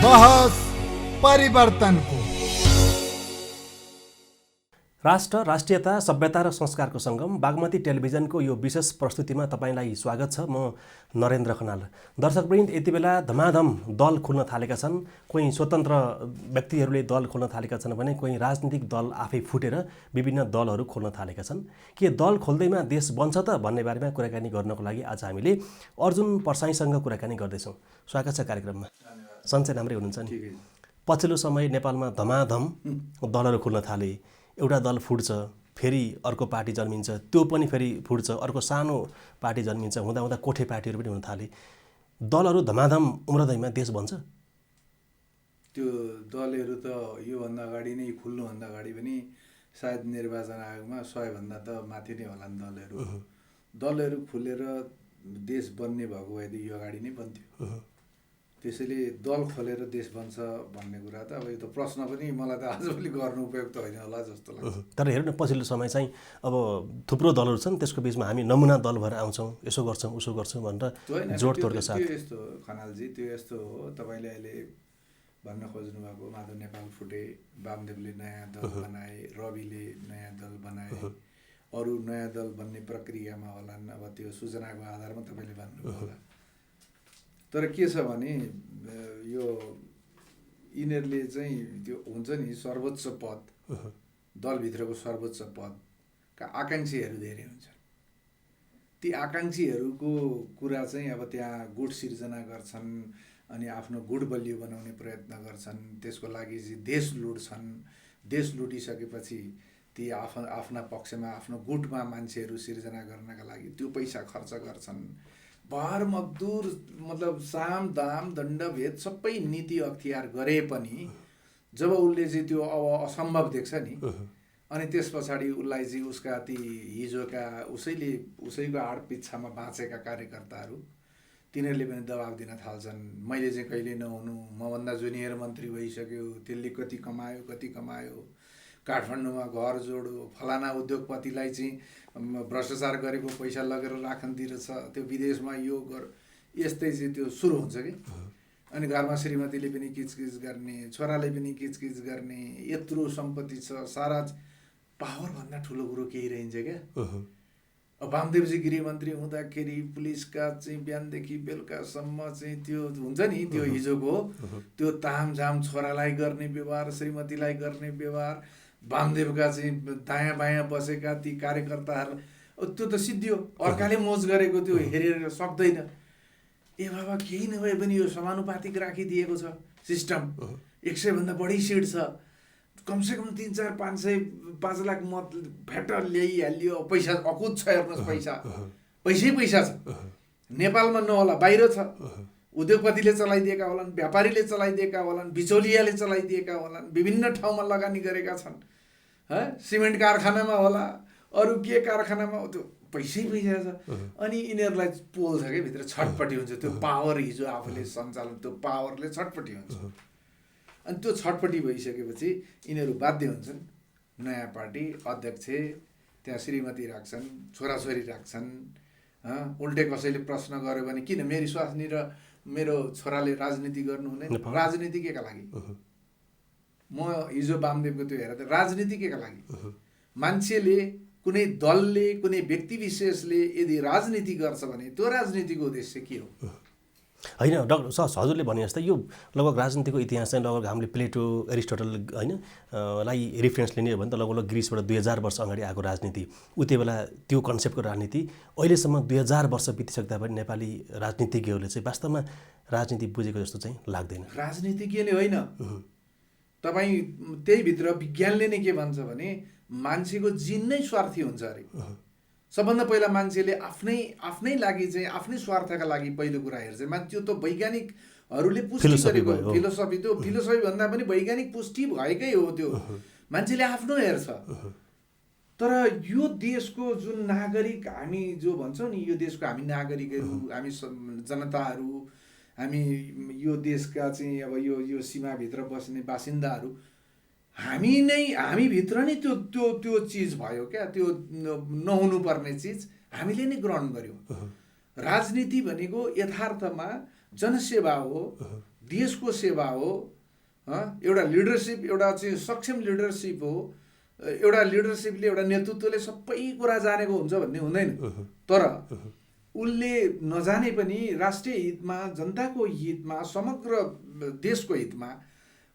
बहस परिवर्तनको। राष्ट्र, राष्ट्रियता, सभ्यता र संस्कारको सङ्गम बागमती टेलिभिजनको यो विशेष प्रस्तुतिमा तपाईँलाई स्वागत छ। म नरेन्द्र खनाल। दर्शकवृन्द, यति बेला धमाधम दल खुल्न थालेका छन्। कोही स्वतन्त्र व्यक्तिहरूले दल खोल्न थालेका छन् भने कोही राजनीतिक दल आफै फुटेर विभिन्न दलहरू खोल्न थालेका छन्। के दल खोल्दैमा देश बन्छ त भन्ने बारेमा कुराकानी गर्नको लागि आज हामीले अर्जुन परसाईसँग कुराकानी गर्दैछौँ। स्वागत छ कार्यक्रममा। सन्चै राम्रै हुनुहुन्छ नि? पछिल्लो समय नेपालमा धमाधम दलहरू खुल्न थाले। एउटा दल फुट्छ, फेरि अर्को पार्टी जन्मिन्छ, त्यो पनि फेरि फुट्छ, अर्को सानो पार्टी जन्मिन्छ, हुँदा हुँदा कोठे पार्टीहरू पनि हुन थाले। दलहरू धमाधम उम्रदैमा देश बन्छ? त्यो दलहरू त योभन्दा अगाडि नै खुल्नुभन्दा अगाडि पनि सायद निर्वाचन आयोगमा 100 भन्दा त माथि नै होला नि दलहरू खुलेर देश बन्ने भएको भएदेखि यो अगाडि नै बन्थ्यो। त्यसैले दल खोलेर देश बन्छ भन्ने कुरा त अब यो त प्रश्न पनि मलाई त आजभोलि गर्नु उपयुक्त होइन होला जस्तो लाग्छ। तर हेर्नु न, पछिल्लो समय चाहिँ अब थुप्रो दलहरू छन्, त्यसको बिचमा हामी नमुना दल भएर आउँछौँ, यसो गर्छौँ उसो गर्छौँ भनेर जोडतोडका साथ। त्यो यस्तो खनालजी, त्यो यस्तो हो। तपाईँले अहिले भन्न खोज्नु भएको माधव नेपाल फुटे, वामदेवले नयाँ दल बनाए, रविले नयाँ दल बनाए, अरू नयाँ दल बन्ने प्रक्रियामा होलान्। अब त्यो सूचनाको आधारमा तपाईँले भन्नुभयो होला। तर के छ भने यो यिनीहरूले चाहिँ त्यो हुन्छ नि सर्वोच्च पद, दलभित्रको सर्वोच्च पदका आकाङ्क्षीहरू धेरै हुन्छन्। ती आकाङ्क्षीहरूको कुरा चाहिँ अब त्यहाँ गुट सिर्जना गर्छन् अनि आफ्नो गुट बलियो बनाउने प्रयत्न गर्छन्। त्यसको लागि चाहिँ देश लुट्छन्। देश लुटिसकेपछि ती आफ्ना पक्षमा आफ्नो गुटमा मान्छेहरू सिर्जना गर्नका लागि त्यो पैसा खर्च गर्छन्। भर मजदुर मतलब साम दाम दण्ड भेद सबै नीति अख्तियार गरे पनि जब उसले चाहिँ त्यो अब असम्भव देख्छ नि, अनि त्यस पछाडि उसलाई चाहिँ उसका ती हिजोका उसैको आड पिच्छामा बाँचेका कार्यकर्ताहरू तिनीहरूले पनि दबाब दिन थाल्छन्। मैले चाहिँ कहिले नहुनु, मभन्दा जुनियर मन्त्री भइसक्यो, त्यसले कति कमायो, काठमाडौँमा घर जोडो, फलाना उद्योगपतिलाई चाहिँ भ्रष्टाचार गरेको पैसा लगेर राखनतिर छ, त्यो विदेशमा यो गर, यस्तै चाहिँ त्यो सुरु हुन्छ कि। अनि घरमा श्रीमतीले पनि किचकिच गर्ने, छोराले पनि किचकिच गर्ने, यत्रो सम्पत्ति छ, सारा पावरभन्दा ठुलो कुरो केही रहन्छ क्या। अब वामदेवजी गृहमन्त्री हुँदाखेरि पुलिसका चाहिँ बिहानदेखि बेलुकासम्म चाहिँ त्यो हुन्छ नि, त्यो हिजोको त्यो तामझाम, छोरालाई गर्ने व्यवहार, श्रीमतीलाई गर्ने व्यवहार, वामदेवका चाहिँ दायाँ बायाँ बसेका ती कार्यकर्ताहरू, त्यो त सिद्धियो। अर्काले मोज गरेको त्यो हेरेर सक्दैन। ए बाबा, केही नभए पनि यो समानुपातिक राखिदिएको छ सिस्टम। 100 भन्दा बढी सिट छ, कमसेकम 3, 4, 5 लाख मत फ्याट ल्याइहालियो। पैसा अकुत छ, हेर्नुहोस्, पैसा छ। नेपालमा नहोला, बाहिर छ। उद्योगपतिले चलाइदिएका होलान्, व्यापारीले चलाइदिएका होलान्, बिचौलियाले चलाइदिएका होलान्, विभिन्न ठाउँमा लगानी गरेका छन्। सिमेन्ट कारखानामा होला, अरू के कारखानामा, त्यो पैसै छ। अनि यिनीहरूलाई पोल्छ क्या, भित्र छटपट्टि हुन्छ। त्यो पावर हिजो आफूले सञ्चालन, त्यो पावरले छटपट्टि हुन्छ। अनि त्यो छटपट्टि भइसकेपछि यिनीहरू बाध्य हुन्छन्। नयाँ पार्टी अध्यक्ष, त्यहाँ श्रीमती राख्छन्, छोराछोरी राख्छन्। उल्टे कसैले प्रश्न गर्यो भने किन मेरी स्वास्नी र मेरो छोराले राजनीति गर्नु हुँदैन? राजनीति केका लागि? म हिजो वामदेवको त्यो हेरेर राजनीति केका लागि? मान्छेले, कुनै दलले, कुनै व्यक्ति विशेषले यदि राजनीति गर्छ भने त्यो राजनीतिको उद्देश्य के हो? होइन डाक्टर हजुरले भने जस्तै यो लगभग राजनीतिको इतिहास चाहिँ लगभग हामीले प्लेटो, एरिस्टोटल लाई रेफरेन्स लिने हो भने त लगभग ग्रिसबाट 2000 वर्ष अगाडि आएको राजनीति, उति बेला त्यो कन्सेप्टको राजनीति। अहिलेसम्म 2000 वर्ष बितिसक्दा पनि नेपाली राजनीतिज्ञहरूले चाहिँ वास्तवमा राजनीति बुझेको जस्तो चाहिँ लाग्दैन। राजनीतिज्ञले होइन, तपाईँ त्यही भित्र विज्ञानले नै के भन्छ भने मान्छेको जिन नै स्वार्थी हुन्छ अरे। सबभन्दा पहिला मान्छेले आफ्नै लागि चाहिँ आफ्नै स्वार्थका लागि पहिलो कुरा हेर्छ। त्यो त वैज्ञानिकहरूले पुष्टि गरेको फिलोसफी, त्यो फिलोसफी भन्दा पनि वैज्ञानिक पुष्टि भएकै हो। त्यो मान्छेले आफ्नो हेर्छ। तर यो देशको जुन नागरिक, हामी जो भन्छौँ नि, यो देशको हामी नागरिकहरू, हामी जनताहरू, हामी यो देशका चाहिँ अब यो सीमाभित्र बस्ने बासिन्दाहरू, हामीभित्र नै त्यो चिज भयो क्या। त्यो नहुनुपर्ने चिज हामीले नै ग्रहण गर्यौँ। राजनीति भनेको यथार्थमा जनसेवा हो, देशको सेवा हो, एउटा लिडरसिप, एउटा चाहिँ सक्षम लिडरसिप हो। एउटा लिडरसिपले, एउटा नेतृत्वले सबै कुरा जानेको हुन्छ भन्ने हुँदैन, तर उसले नजाने पनि राष्ट्रिय हितमा, जनताको हितमा, समग्र देशको हितमा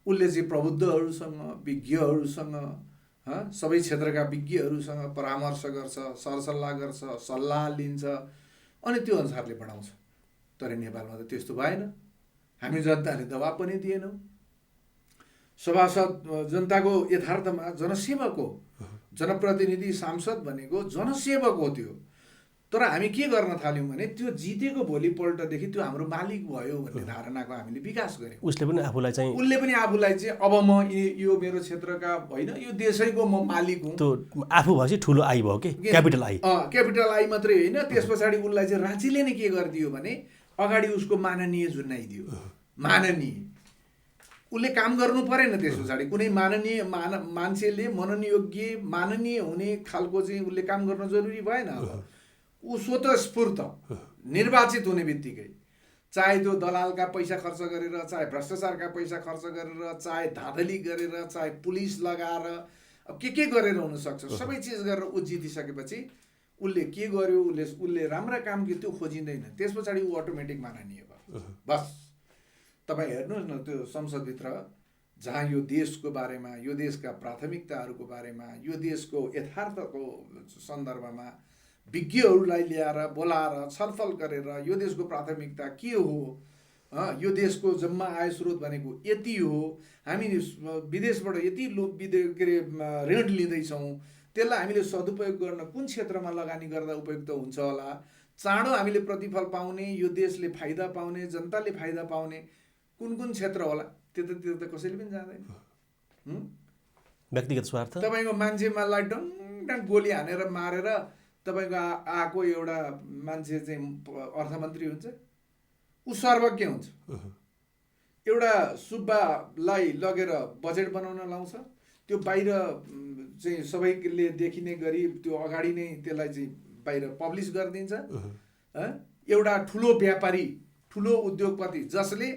उसले चाहिँ प्रबुद्धहरूसँग, विज्ञहरूसँग, सबै क्षेत्रका विज्ञहरूसँग परामर्श गर्छ, सरसल्लाह गर्छ, सल्लाह लिन्छ अनि त्यो अनुसारले बढाउँछ। तर नेपालमा त त्यस्तो भएन। हामी जनताले दबाब पनि दिएनौँ। सभासद जनताको यथार्थमा जनसेवक हो, जनप्रतिनिधि सांसद भनेको जनसेवक हो त्यो। तर हामी के गर्न थाल्यौँ भने त्यो जितेको भोलिपल्टदेखि त्यो हाम्रो मालिक भयो भन्ने धारणाको हामीले विकास गऱ्यौँ। उसले पनि आफूलाई चाहिँ अब म यो मेरो क्षेत्रका होइन, यो देशैको म मालिक हुँ। त्यो आफू भएपछि ठुलो आई भयो कि क्यापिटल आई। क्यापिटल आई मात्रै होइन, त्यस पछाडि उसलाई चाहिँ राँचीले नै के गरिदियो भने अगाडि उसको माननीय जुनाइदियो। माननीय उसले काम गर्नु परेन। त्यस पछाडि कुनै मान्छेले मननयोग्य माननीय हुने खालको चाहिँ उसले काम गर्न जरुरी भएन। ऊ स्वतस्फूर्त निर्वाचित हुने बित्तिकै चाहे त्यो दलालका पैसा खर्च गरेर, चाहे भ्रष्टाचारका पैसा खर्च गरेर, चाहे धाँधली गरेर, चाहे पुलिस लगाएर, अब के गरेर हुनसक्छ, सबै चिज गरेर ऊ जितिसकेपछि उसले के गर्यो, उसले राम्रा काम के त्यो खोजिँदैन। त्यस पछाडि ऊ अटोमेटिक माननीय भयो। बस तपाईँ हेर्नुहोस् न, त्यो संसदभित्र जहाँ यो देशको बारेमा, यो देशका प्राथमिकताहरूको बारेमा, यो देशको यथार्थको सन्दर्भमा विज्ञहरूलाई ल्याएर बोलाएर छलफल गरेर यो देशको प्राथमिकता के हो, यो देशको जम्मा आय स्रोत भनेको यति हो, हामी विदेशबाट यति के अरे ऋण लिँदैछौँ, त्यसलाई हामीले सदुपयोग गर्न कुन क्षेत्रमा लगानी गर्दा उपयुक्त हुन्छ होला, चाँडो हामीले प्रतिफल पाउने, यो देशले फाइदा पाउने, जनताले फाइदा पाउने कुन क्षेत्र होला, त्यो त कसैले पनि जान्दैन। व्यक्तिगत स्वार्थ, तपाईँको मान्छेलाई डङ डङ गोली हानेर मारेर तपाईँको आएको एउटा मान्छे चाहिँ अर्थमन्त्री हुन्छ, ऊ सर्वज्ञ हुन्छ। एउटा सुब्बालाई लगेर बजेट बनाउन लाउँछ, त्यो बाहिर चाहिँ सबैले देखिने गरी त्यो अगाडि नै त्यसलाई चाहिँ बाहिर पब्लिस गरिदिन्छ। एउटा ठुलो व्यापारी, ठुलो उद्योगपति जसले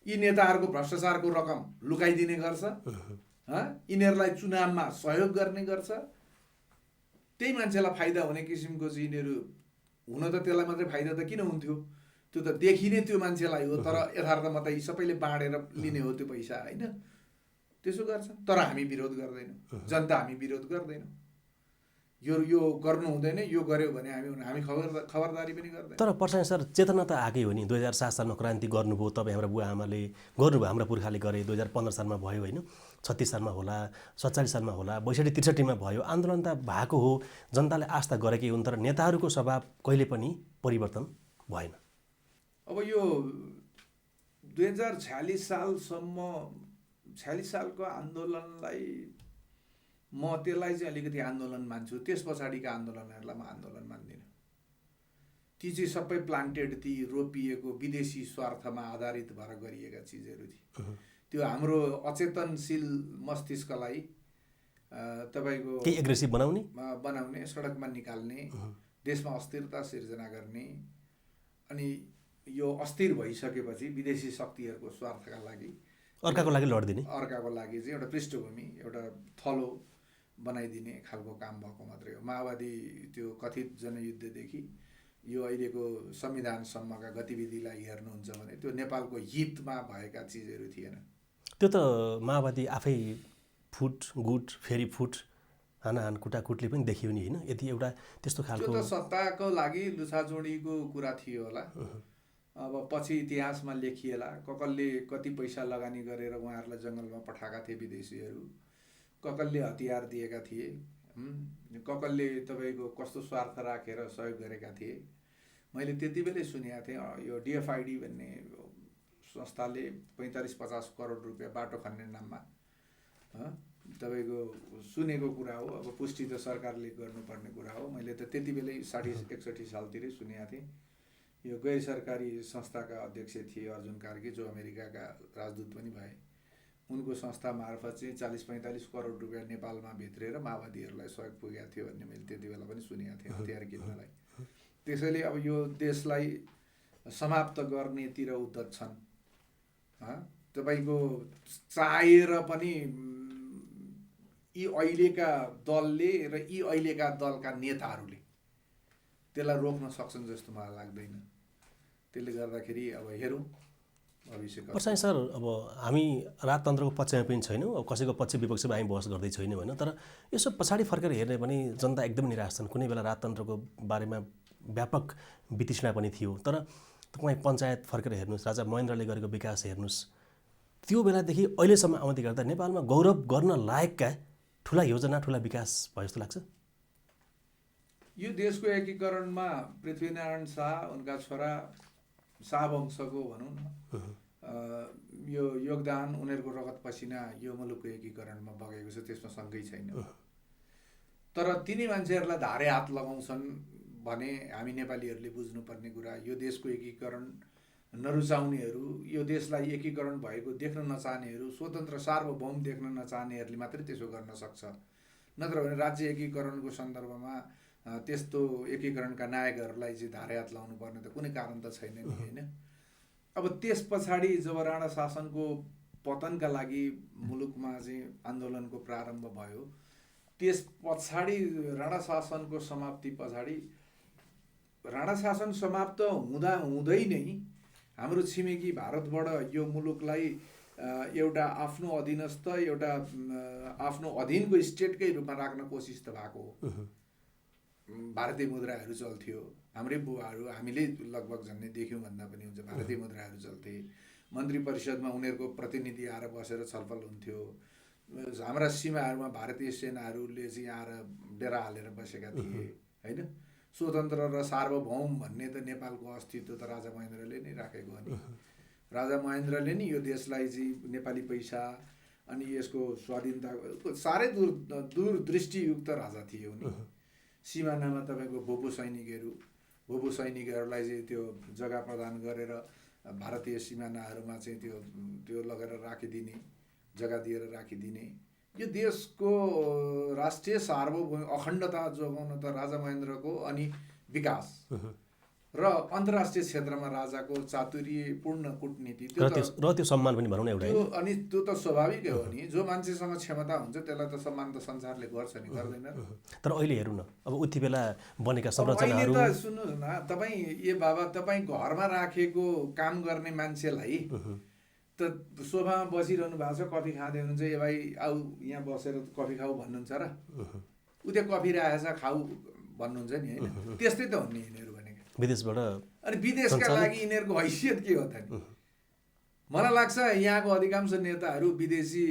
यी नेताहरूको भ्रष्टाचारको रकम लुकाइदिने गर्छ, यिनीहरूलाई चुनावमा सहयोग गर्ने गर्छ, त्यही मान्छेलाई फाइदा हुने किसिमको चाहिँ यिनीहरू हुन त त्यसलाई मात्रै फाइदा त किन हुन्थ्यो, त्यो त देखिने त्यो मान्छेलाई हो। तर यथार्थमा त यी सबैले बाँडेर लिने हो त्यो पैसा, होइन? त्यसो गर्छ। तर हामी विरोध गर्दैनौँ, जनता हामी विरोध गर्दैनौँ। यो गर्नु हुँदैन, यो गर्यो भने हामी खबरदारी पनि गर्दैन। तर प्रशासन सर चेतना त आएकै हो नि। 2007 सालमा क्रान्ति गर्नुभयो, तपाईँ हाम्रा बुवा आमाले गर्नुभयो, हाम्रा पुर्खाले गरे। 2015 सालमा भयो, होइन? 36 सालमा होला, 47 सालमा होला, 62-63 मा भयो। आन्दोलन त भएको हो, जनताले आस्था गरेकै हुन्, तर नेताहरूको स्वभाव कहिले पनि परिवर्तन भएन। अब यो 2046 सालसम्म 46 सालको आन्दोलनलाई म त्यसलाई चाहिँ अलिकति आन्दोलन मान्छु। त्यस पछाडिका आन्दोलनहरूलाई म आन्दोलन मान्दिनँ। ती चाहिँ सबै प्लान्टेड, ती रोपिएको विदेशी स्वार्थमा आधारित भएर गरिएका चिजहरू थिए। त्यो हाम्रो अचेतनशील मस्तिष्कलाई तपाईँको केही एग्रेसिभ बनाउने, सडकमा निकाल्ने, देशमा अस्थिरता सिर्जना गर्ने, अनि यो अस्थिर भइसकेपछि विदेशी शक्तिहरूको स्वार्थका लागि अर्काको लागि लड्दिने, अर्काको लागि चाहिँ एउटा पृष्ठभूमि, एउटा थलो बनाइदिने खालको काम भएको मात्रै हो। माओवादी त्यो कथित जनयुद्धदेखि यो अहिलेको संविधानसम्मका गतिविधिलाई हेर्नुहुन्छ भने त्यो नेपालको हितमा भएका चिजहरू थिएन। त्यो त माओवादी आफै फुट गुट फेरि फुट हानाहान कुटाकुटले पनि देखियो नि, होइन? यति एउटा त्यस्तो खालको त्यो त सत्ताको लागि लुछाचुँडीको कुरा थियो होला। अब पछि इतिहासमा लेखिएला कसले कति पैसा लगानी गरेर उहाँहरूलाई जङ्गलमा पठाएका थिए विदेशीहरू, कसले हतियार दिएका थिए, कसले तपाईँको कस्तो स्वार्थ राखेर सहयोग गरेका थिए। मैले त्यति बेलै सुनेको थिएँ, यो डिएफआइडी भन्ने संस्थाले 45-50 करोड रुपियाँ बाटो खन्ने नाममा, तपाईँको सुनेको कुरा हो। अब पुष्टि त सरकारले गर्नुपर्ने कुरा हो। मैले त त्यति बेलै 60-61 सालतिरै सुनेको थिएँ। यो गैर सरकारी संस्थाका अध्यक्ष थिए अर्जुन कार्की, जो अमेरिकाका राजदूत पनि भए। उनको संस्था मार्फत चाहिँ 40-45 करोड रुपियाँ नेपालमा भित्रेर माओवादीहरूलाई सहयोग पुगेको थियो भन्ने मैले त्यति बेला पनि सुनेको थिएँ, हतियार किन्नलाई। त्यसैले अब यो देशलाई समाप्त गर्नेतिर उद्धत छन्। तपाईँको चाहेर पनि यी अहिलेका दलले र यी अहिलेका दलका नेताहरूले त्यसलाई रोक्न सक्छन् जस्तो मलाई लाग्दैन। त्यसले गर्दाखेरि अब हेरौँ भविष्यको। पर्साई सर, अब हामी राजतन्त्रको पक्षमा पनि छैनौँ, अब कसैको पक्ष विपक्षमा हामी बहस गर्दै छैनौँ होइन, तर यसो पछाडि फर्केर हेर्ने पनि जनता एकदमै निराश छन्। कुनै बेला राजतन्त्रको बारेमा व्यापक वितृष्णा पनि थियो, तर तपाईँ पञ्चायत फर्केर हेर्नुहोस्, राजा महेन्द्रले गरेको विकास हेर्नुहोस्, त्यो बेलादेखि अहिलेसम्म आउँदै गर्दा नेपालमा गौरव गर्न लायकका ठुला योजना ठुला विकास भयो जस्तो लाग्छ। यो देशको एकीकरणमा पृथ्वीनारायण शाह, उनका छोरा शाहवंशको भनौँ न यो योगदान, उनीहरूको रगत पसिना यो मुलुकको एकीकरणमा बगेको छ, त्यसमा शङ्कै छैन। तर तिनी मान्छेहरूलाई धारे हात लगाउँछन् भने हामी नेपालीहरूले बुझ्नुपर्ने कुरा, यो देशको एकीकरण नरुचाउनेहरू, यो देशलाई एकीकरण भएको देख्न नचाहनेहरू, स्वतन्त्र सार्वभौम देख्न नचाहनेहरूले मात्रै त्यसो गर्न सक्छ। नत्र भने राज्य एकीकरणको सन्दर्भमा त्यस्तो एकीकरणका नायकहरूलाई चाहिँ धारे हात लाउनु पर्ने त कुनै कारण त छैन नि होइन। अब त्यस पछाडि जब राणा शासनको पतनका लागि मुलुकमा चाहिँ आन्दोलनको प्रारम्भ भयो, त्यस पछाडि राणा शासनको समाप्ति पछाडि राणा शासन समाप्त हुँदा हुँदै नै हाम्रो छिमेकी भारतबाट यो मुलुकलाई एउटा आफ्नो अधीनस्थ, एउटा आफ्नो अधीनको स्टेटकै रूपमा राख्न कोसिस त भएको हो। भारतीय मुद्राहरू चल्थ्यो, हाम्रै बुबाहरू हामीले लगभग झन्डै देख्यौँ भन्दा पनि हुन्छ, भारतीय मुद्राहरू चल्थे। मन्त्री परिषदमा उनीहरूको प्रतिनिधि आएर बसेर छलफल हुन्थ्यो। हाम्रा सीमाहरूमा भारतीय सेनाहरूले चाहिँ आएर डेरा हालेर बसेका थिए होइन। स्वतन्त्र र सार्वभौम भन्ने त नेपालको अस्तित्व त राजा महेन्द्रले नै राखेको हो नि। राजा महेन्द्रले नि यो देशलाई चाहिँ नेपाली पैसा अनि यसको स्वाधीनता साह्रै दूरदृष्टियुक्त राजा थिए उनी। सिमानामा तपाईँको भूपू सैनिकहरूलाई चाहिँ त्यो जग्गा प्रदान गरेर भारतीय सिमानाहरूमा चाहिँ त्यो लगेर राखिदिने, जग्गा दिएर राखिदिने। यो देशको राष्ट्रिय सार्वभौम अखण्डता जोगाउन त राजा महेन्द्रको अनि विकास र अन्तर्राष्ट्रिय क्षेत्रमा राजाको चातुर्यपूर्ण कूटनीति त्यो सम्मान पनि भनौँ न एउटा। अनि त्यो त स्वाभाविकै हो नि, जो मान्छेसँग क्षमता हुन्छ त्यसलाई त सम्मान त संसारले गर्छ नि, गर्दैन। तर अहिले हेरौँ न, अब उति बेला बनेका संरचनाहरू त सुन्नुहोस् न, तपाईँ ए बाबा तपाईँ घरमा राखेको काम गर्ने मान्छेलाई त सोफामा बसिरहनु भएको छ, कफी खाँदै हुनुहुन्छ, ए भाइ आऊ यहाँ बसेर कफी खाऊ भन्नुहुन्छ र? उ त्यहाँ कफी राखेछ खाऊ भन्नुहुन्छ नि होइन। त्यस्तै त हुने यिनीहरू भनेको विदेशबाट। अनि विदेशका लागि यिनीहरूको हैसियत के हो त नि? मलाई लाग्छ यहाँको अधिकांश नेताहरू विदेशी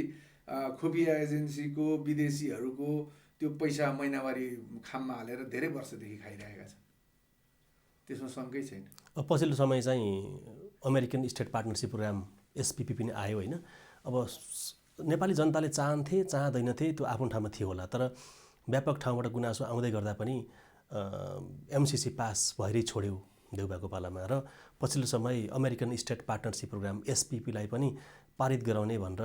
खुफिया एजेन्सीको, विदेशीहरूको त्यो पैसा महिनावारी खाममा हालेर धेरै वर्षदेखि खाइरहेका छन्, त्यसमा शङ्कै छैन। अब पछिल्लो समय चाहिँ American state partnership programme SPP पनि आयो होइन। अब नेपाली जनताले चाहन्थे चाहँदैनथे त्यो आफ्नो ठाउँमा थियो होला, तर व्यापक ठाउँबाट गुनासो आउँदै गर्दा पनि MCC पास भएरै छोड्यो देउबाको पालामा, र पछिल्लो समय अमेरिकन स्टेट पार्टनरसिप प्रोग्राम SPPलाई पनि पारित गराउने भनेर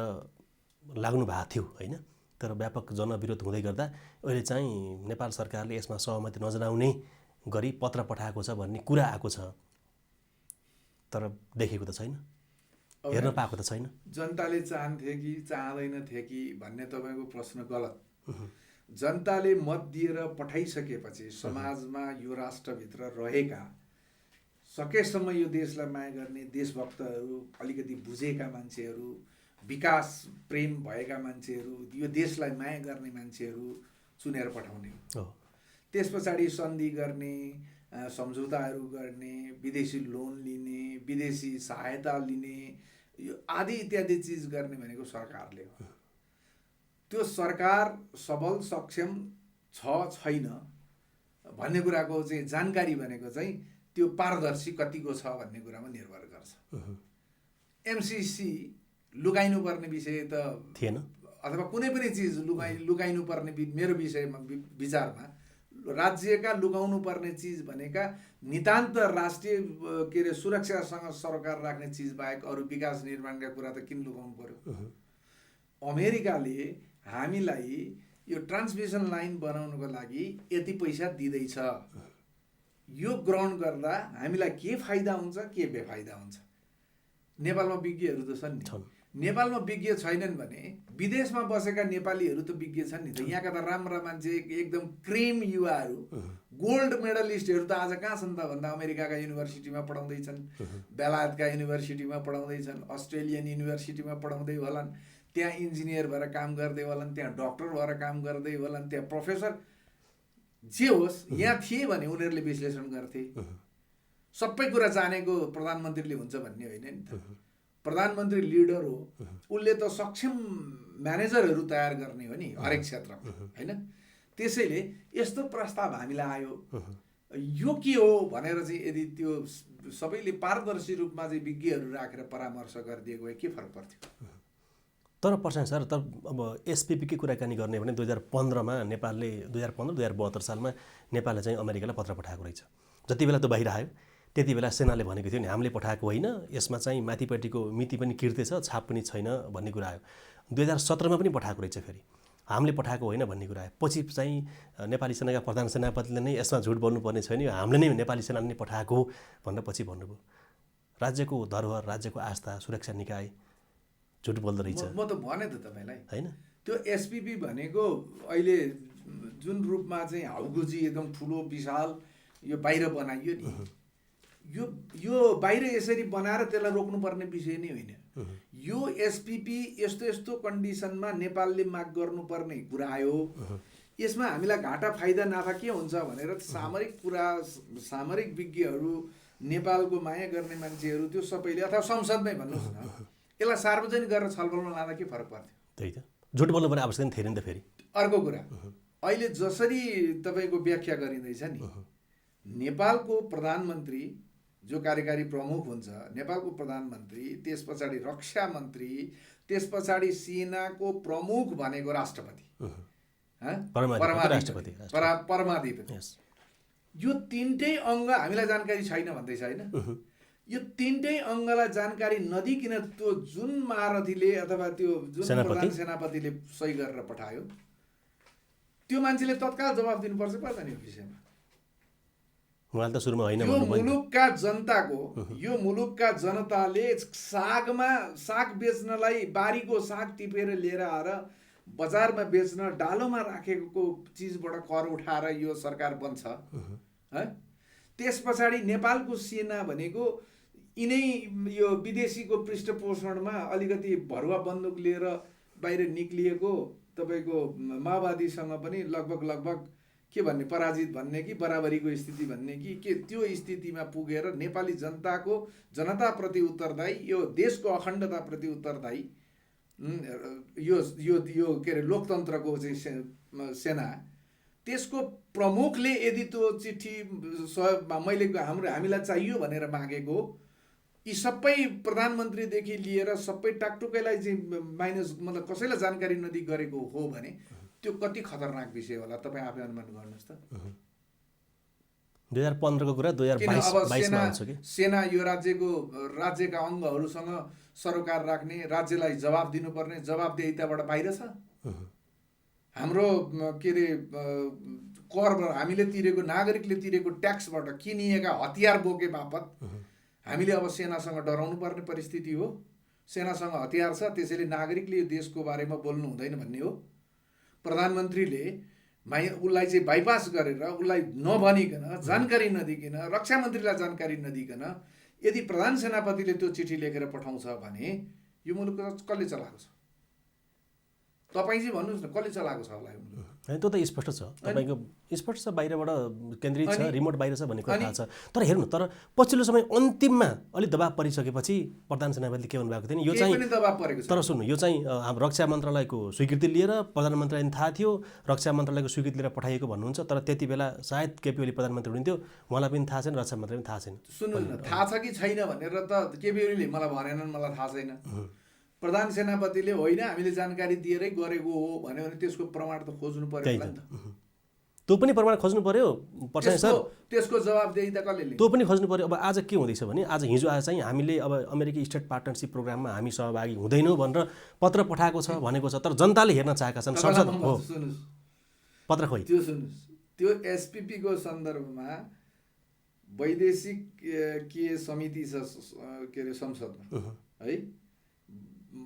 लाग्नु भएको थियो होइन। तर व्यापक जनविरोध हुँदै गर्दा अहिले चाहिँ नेपाल सरकारले यसमा सहमति नजनाउने गरी पत्र पठाएको छ भन्ने कुरा आएको छ, तर देखेको त छैन, हेर्न पाएको त छैन। जनताले चाहन्थे कि चाहँदैनथे कि भन्ने तपाईँको प्रश्न गलत। जनताले मत दिएर पठाइसकेपछि समाजमा यो राष्ट्रभित्र रहेका सकेसम्म यो देशलाई माया गर्ने देशभक्तहरू, अलिकति बुझेका मान्छेहरू, विकास प्रेम भएका मान्छेहरू, यो देशलाई माया गर्ने मान्छेहरू चुनेर पठाउने हो। त्यस पछाडि सन्धि गर्ने, सम्झौताहरू गर्ने, विदेशी लोन लिने, विदेशी सहायता लिने, यो आदि इत्यादि चिज गर्ने भनेको सरकारले हो। त्यो सरकार सबल सक्षम छ छैन भन्ने कुराको चाहिँ जानकारी भनेको चाहिँ त्यो पारदर्शी कतिको छ भन्ने कुरामा निर्भर गर्छ। MCC लुकाइनु पर्ने विषय त थिएन, अथवा कुनै पनि चिज लुकाइनु पर्ने मेरो विषयमा विचारमा राज्यका लुकाउनु पर्ने चिज भनेका नितान्त राष्ट्रिय के अरे सुरक्षासँग सरकार राख्ने चिज बाहेक अरू विकास निर्माणका कुरा त किन लुकाउनु पर्यो? अमेरिकाले हामीलाई यो ट्रान्समिसन लाइन बनाउनको लागि यति पैसा दिँदैछ, यो ग्रहण गर्दा हामीलाई के फाइदा हुन्छ के बेफाइदा हुन्छ? नेपालमा विज्ञहरू त छन् नि। नेपालमा विज्ञ छैनन् भने विदेशमा बसेका नेपालीहरू त विज्ञ छन् नि त। यहाँका त राम्रा मान्छे एकदम क्रिम युवाहरू गोल्ड मेडलिस्टहरू त आज कहाँ छन् त भन्दा अमेरिकाका युनिभर्सिटीमा पढाउँदैछन्, बेलायतका युनिभर्सिटीमा पढाउँदैछन्, अस्ट्रेलियन युनिभर्सिटीमा पढाउँदै होलान्, त्यहाँ इन्जिनियर भएर काम गर्दै होलान्, त्यहाँ डक्टर भएर काम गर्दै होलान्, त्यहाँ प्रोफेसर जे होस् यहाँ थिए भने उनीहरूले विश्लेषण गर्थे। सबै कुरा जानेको प्रधानमन्त्रीले हुन्छ भन्ने होइन नि त। प्रधानमन्त्री लिडर हो, उसले त सक्षम म्यानेजरहरू तयार गर्ने हो नि हरेक क्षेत्रमा, होइन? त्यसैले यस्तो प्रस्ताव हामीलाई आयो, यो के हो भनेर चाहिँ यदि त्यो सबैले पारदर्शी रूपमा चाहिँ विज्ञहरू राखेर परामर्श गरिदिएको भए के फरक पर्थ्यो? तर पर्छ सर, तर अब एसपिपीकै कुराकानी गर्ने भने 2015मा नेपालले 2015-2072 सालमा नेपालले चाहिँ अमेरिकालाई पत्र पठाएको रहेछ। जति बेला त्यो बाहिर आयो त्यति बेला सेनाले भनेको थियो नि हामीले पठाएको होइन, यसमा चाहिँ माथिपट्टिको मिति पनि किर्ते छ, छाप पनि छैन भन्ने कुरा आयो। 2017मा पनि पठाएको रहेछ, फेरि हामीले पठाएको होइन भन्ने कुरा आयो। पछि चाहिँ नेपाली सेनाका प्रधान सेनापतिले नै यसमा झुट बोल्नुपर्ने छैन, हामीले नै नेपाली सेनाले नै पठाएको भनेर पछि भन्नुभयो। राज्यको धरोहर, राज्यको आस्था, सुरक्षा निकाय झुट बोल्दो रहेछ। म त भने त तपाईँलाई होइन, त्यो एसपिपी भनेको अहिले जुन रूपमा चाहिँ हाउगुजी एकदम ठुलो विशाल यो बाहिर बनाइयो नि, यो बाहिर यसरी बनाएर त्यसलाई रोक्नुपर्ने विषय नै होइन। यो एसपिपी यस्तो यस्तो कन्डिसनमा नेपालले माग गर्नुपर्ने कुरा आयो। यसमा हामीलाई घाटा फाइदा नाफा के हुन्छ भनेर सामरिक कुरा, सामरिक विज्ञहरू, नेपालको माया गर्ने मान्छेहरू त्यो सबैले, अथवा संसदमै भन्नुहोस् न, यसलाई सार्वजनिक गरेर छलफलमा लाँदा के फरक पर्थ्यो? त्यही त, झुट बोल्नुपर्ने आवश्यकता थिएन नि त। फेरि अर्को कुरा, अहिले जसरी तपाईँको व्याख्या गरिँदैछ नि, नेपालको प्रधानमन्त्री जो कार्यकारी प्रमुख हुन्छ, नेपालको प्रधानमन्त्री, त्यस पछाडि रक्षा मन्त्री, त्यस पछाडि सेनाको प्रमुख भनेको राष्ट्रपति, परमाधिपति, यो तिनटै अङ्ग हामीलाई जानकारी छैन भन्दैछ होइन? यो तिनटै अङ्गलाई जानकारी नदिकन त्यो जुन महारथीले अथवा त्यो जुन प्रधान सेनापतिले सही गरेर पठायो त्यो मान्छेले तत्काल जवाफ दिनुपर्छ पर्दैन यो विषयमा। उहाँले त सुरुमा होइन यो मुलुकका जनताको, यो मुलुकका जनताले साग बेच्नलाई, बारीको साग टिपेर लिएर आएर बजारमा बेच्न डालोमा राखेको चिजबाट कर उठाएर यो सरकार बन्छ है। त्यस पछाडि नेपालको सेना भनेको यिनै यो विदेशीको पृष्ठपोषणमा अलिकति भरुवा बन्दुक लिएर बाहिर निक्लिएको तपाईँको माओवादीसँग पनि लगभग के भन्ने, पराजित भन्ने कि बराबरीको स्थिति भन्ने कि के, त्यो स्थितिमा पुगेर नेपाली जनताप्रति उत्तरदायी, यो देशको अखण्डताप्रति उत्तरदायी, यो के अरे लोकतन्त्रको चाहिँ सेना, त्यसको प्रमुखले यदि त्यो चिठी मैले हामीलाई चाहियो भनेर मागेको, यी सबै प्रधानमन्त्रीदेखि लिएर सबै टाकटुकैलाई चाहिँ माइनस, मतलब कसैलाई जानकारी नदिई गरेको हो भने त्यो कति खतरनाक विषय होला तपाईँ आफै अनुमान गर्नुहोस् त। 2015 को कुरा 2022 मा आउँछ कि सेना यो राज्यका अङ्गहरूसँग सरोकार राख्ने, राज्यलाई जवाब दिनुपर्ने जवाबदेहिताबाट बाहिर छ। हाम्रो के अरे कर हामीले तिरेको, नागरिकले तिरेको ट्याक्सबाट किनिएका हतियार बोके बापत हामीले अब सेनासँग डराउनु पर्ने परिस्थिति हो। सेनासँग हतियार छ, त्यसैले नागरिकले यो देशको बारेमा बोल्नु हुँदैन भन्ने हो। प्रधानमन्त्रीले उसलाई चाहिँ बाइपास गरेर, उसलाई नभनिकन, जानकारी नदिकन, रक्षा मन्त्रीलाई जानकारी नदिकन यदि प्रधान सेनापतिले त्यो चिठी लेखेर पठाउँछ भने यो मुलुक कसले चलाएको छ? तपाईँ चाहिँ भन्नुहोस् न, कसले चलाएको छ होला यो मुलुक? होइन, त्यो त स्पष्ट छ, तपाईँको स्पष्ट छ, बाहिरबाट केन्द्रित छ, रिमोट बाहिर छ भन्ने कुरा थाहा छ। तर हेर्नु, तर पछिल्लो समय अन्तिममा अलिक दबाब परिसकेपछि प्रधान सेनापतिले के भन्नुभएको थियो नि, यो चाहिँ दबाब परेको छ। तर सुन्नु, यो चाहिँ हाम्रो रक्षा मन्त्रालयको स्वीकृति लिएर प्रधानमन्त्रीलाई थाहा थियो, रक्षा मन्त्रालयको स्वीकृति लिएर पठाइएको भन्नुहुन्छ। तर त्यति बेला सायद केपी ओली प्रधानमन्त्री हुनुहुन्थ्यो, उहाँलाई पनि थाहा छैन, रक्षा मन्त्रीलाई पनि थाहा छैन। सुन्नुहोस् न, थाहा छ कि छैन भनेर त केपी ओलीले मलाई भनेनन्, मलाई थाहा छैन। प्रधान सेनापतिले होइन हामीले जानकारी दिएरै गरेको हो भन्यो भने त्यसको प्रमाण त खोज्नु पर्यो होला नि त। त्यो पनि प्रमाण खोज्नु पर्यो पर्छ सर, त्यसको जवाबदेही त कसले लिन्छ? त्यो पनि खोज्नु पर्यो। अब आज के हुँदैछ भने, आज हिजो आज चाहिँ हामीले अब अमेरिकी स्टेट पार्टनरसिप प्रोग्राममा हामी सहभागी हुँदैनौँ भनेर पत्र पठाएको छ भनेको छ, तर जनताले हेर्न चाहेका छन्। संसद हो पत्र खोइ, त्यो सुन्नुहोस्, त्यो एसपिपी को सन्दर्भमा वैदेशिक के समिति छ के अरे संसदमा है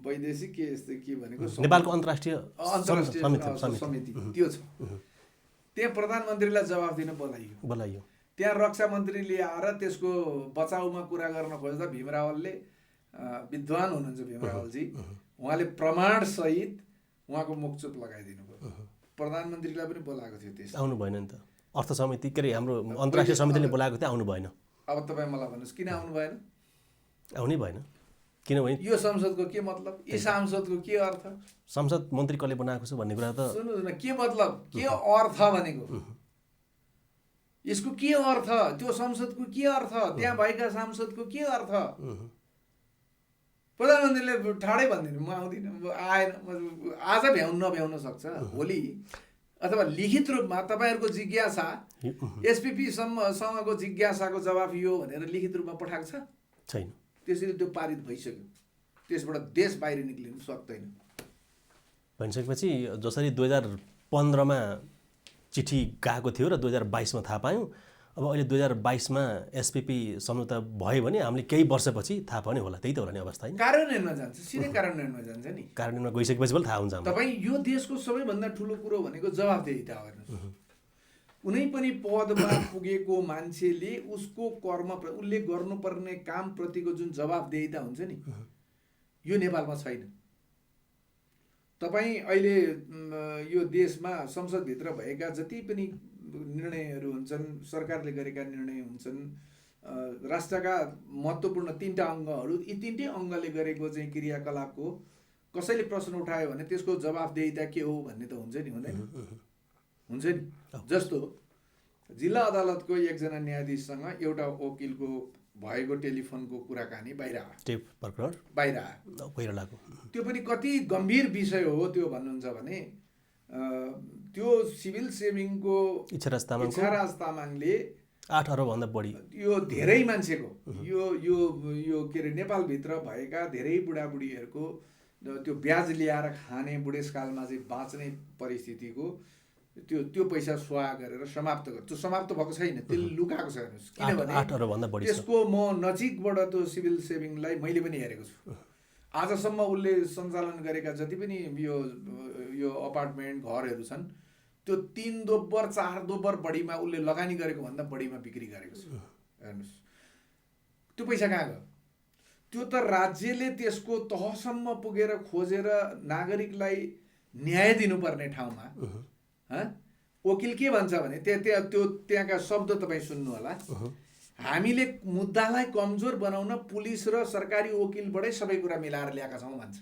वैदेशिक के यस्तो के भनेको नेपालको अन्तर्राष्ट्रिय समिति त्यो छ। त्यहाँ प्रधानमन्त्रीलाई जवाफ दिन बोलाइयो। त्यहाँ रक्षा मन्त्रीले आएर त्यसको बचाउमा कुरा गर्न खोज्दा भीम रावलले विद्वान हुनुहुन्छ भीम रावलजी, उहाँले प्रमाण सहित उहाँको मुखचुप लगाइदिनु भयो। प्रधानमन्त्रीलाई पनि बोलाएको थियो त्यस आउनु भएन नि त। अर्थ समिति के अरे हाम्रो अन्तर्राष्ट्रिय समितिले बोलाएको थियो, आउनु भएन। अब तपाईँ मलाई भन्नुहोस् किन आउनु भएन? आउनै भएन किनभने यो संसदको के मतलब, यी सांसदको के अर्थ? संसद मन्त्री कसले बनाएको छ भन्ने कुरा त सुन्नुहोस् न, के मतलब, के अर्थ भनेको यसको के अर्थ, त्यो संसदको के अर्थ, त्यहाँ भएका सांसदको के अर्थ? प्रधानमन्त्रीले ठाडै भनिदिनु म आउँदिनँ, आएन, आज नभ्याउन सक्छ, भोलि अथवा लिखित रूपमा तपाईँहरूको जिज्ञासा एसपिपी सँगको जिज्ञासाको जवाफ यो भनेर लिखित रूपमा पठाएको छ छैन। त्यसरी त्यो पारित भइसक्यो, त्यसबाट देश बाहिर निक्लिनु सक्दैन। भनिसकेपछि जसरी 2015मा चिठी गएको थियो र 2022मा थाहा पायौँ, अब अहिले 2022मा एसपिपी सम्झौता भयो भने हामीले केही वर्षपछि थाहा पाउने होला। त्यही त होला नि अवस्था होइन? कार्यान्वयनमा जान्छ, सिधै कार्यान्वयनमा जान्छ नि। कार्यान्वयनमा गइसकेपछि पनि थाहा हुन्छ। तपाईँ यो देशको सबैभन्दा ठुलो कुरो भनेको जवाफदेहिता हेर्नुहोस्। कुनै पनि पदमा पुगेको मान्छेले उसको कर्म, उसले गर्नुपर्ने कामप्रतिको जुन जवाफदेहिता हुन्छ नि, यो नेपालमा छैन। तपाईँ अहिले यो देशमा संसदभित्र भएका जति पनि निर्णयहरू हुन्छन्, सरकारले गरेका निर्णय हुन्छन्, राष्ट्रका महत्त्वपूर्ण 3टा अङ्गहरू, यी 3टै अङ्गले गरेको चाहिँ क्रियाकलापको कसैले प्रश्न उठायो भने त्यसको जवाफदेहिता के हो भन्ने त हुन्छ नि, हुँदैन? हुन्छ नि। जस्तो जिल्ला अदालतको एकजना न्यायाधीशसँग एउटा वकिलको भएको टेलिफोनको कुराकानी बाहिर आयो। त्यो पनि कति गम्भीर विषय हो त्यो भन्नुहुन्छ भने त्यो सिभिल सेभिङको इच्छाराज तामाङले 8 अरबभन्दा बढी यो धेरै मान्छेको यो के अरे नेपालभित्र भएका धेरै बुढाबुढीहरूको त्यो ब्याज ल्याएर खाने बुढेसकालमा चाहिँ बाँच्ने परिस्थितिको त्यो पैसा सुहा गरेर समाप्त गर्छ। त्यो समाप्त भएको छैन, त्यसले लुकाएको छ हेर्नुहोस्। किनभने त्यसको म नजिकबाट त्यो सिभिल सेभिङलाई मैले पनि हेरेको छु। आजसम्म उसले सञ्चालन गरेका जति पनि यो अपार्टमेन्ट घरहरू छन्, त्यो 3 दोब्बर 4 दोब्बर बढीमा उसले लगानी गरेको भन्दा बढीमा बिक्री गरेको छ। हेर्नुहोस् त्यो पैसा कहाँ गयो? त्यो त राज्यले त्यसको तहसम्म पुगेर खोजेर नागरिकलाई न्याय दिनुपर्ने ठाउँमा वकिल के भन्छ भने त्यहाँका शब्द तपाईँ सुन्नु होला, हामीले मुद्दालाई कमजोर बनाउन पुलिस र सरकारी वकिलबाटै सबै कुरा मिलाएर ल्याएका छौँ भन्छ।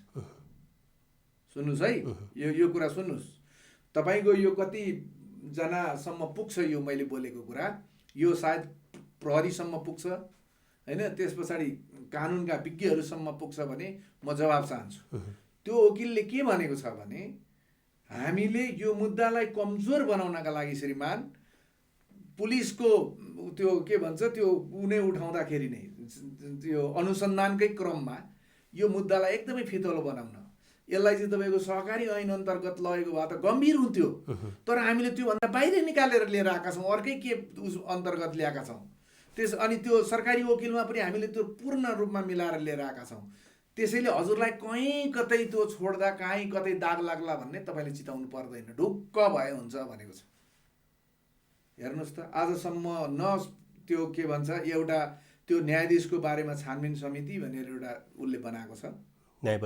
सुन्नुहोस् है, यो कुरा सुन्नुहोस्। तपाईँको यो कतिजनासम्म पुग्छ यो मैले बोलेको कुरा, यो सायद प्रहरीसम्म पुग्छ होइन, त्यस पछाडि कानुनका विज्ञहरूसम्म पुग्छ भने म जवाब चाहन्छु। त्यो वकिलले के भनेको छ भने हामीले यो मुद्दालाई कमजोर बनाउनका लागि श्रीमान पुलिसको त्यो के भन्छ त्यो उनी उठाउँदाखेरि नै त्यो अनुसन्धानकै क्रममा यो मुद्दालाई एकदमै फितलो बनाउन, यसलाई चाहिँ तपाईँको सहकारी ऐन अन्तर्गत लगेको भए त गम्भीर हुन्थ्यो, तर हामीले त्योभन्दा बाहिर निकालेर लिएर आएका छौँ, अर्कै के अन्तर्गत ल्याएका छौँ। अनि त्यो सरकारी वकिलमा पनि हामीले त्यो पूर्ण रूपमा मिलाएर लिएर आएका छौँ। त्यसैले हजुरलाई कहीँ कतै त्यो छोड्दा कहीँ कतै दाग लाग्ला भन्ने तपाईँले चिताउनु पर्दैन, ढुक्क भए हुन्छ भनेको छ। हेर्नुहोस् त आजसम्म न त्यो के भन्छ एउटा त्यो न्यायाधीशको बारेमा छानबिन समिति भनेर एउटा उसले बनाएको छ न्याय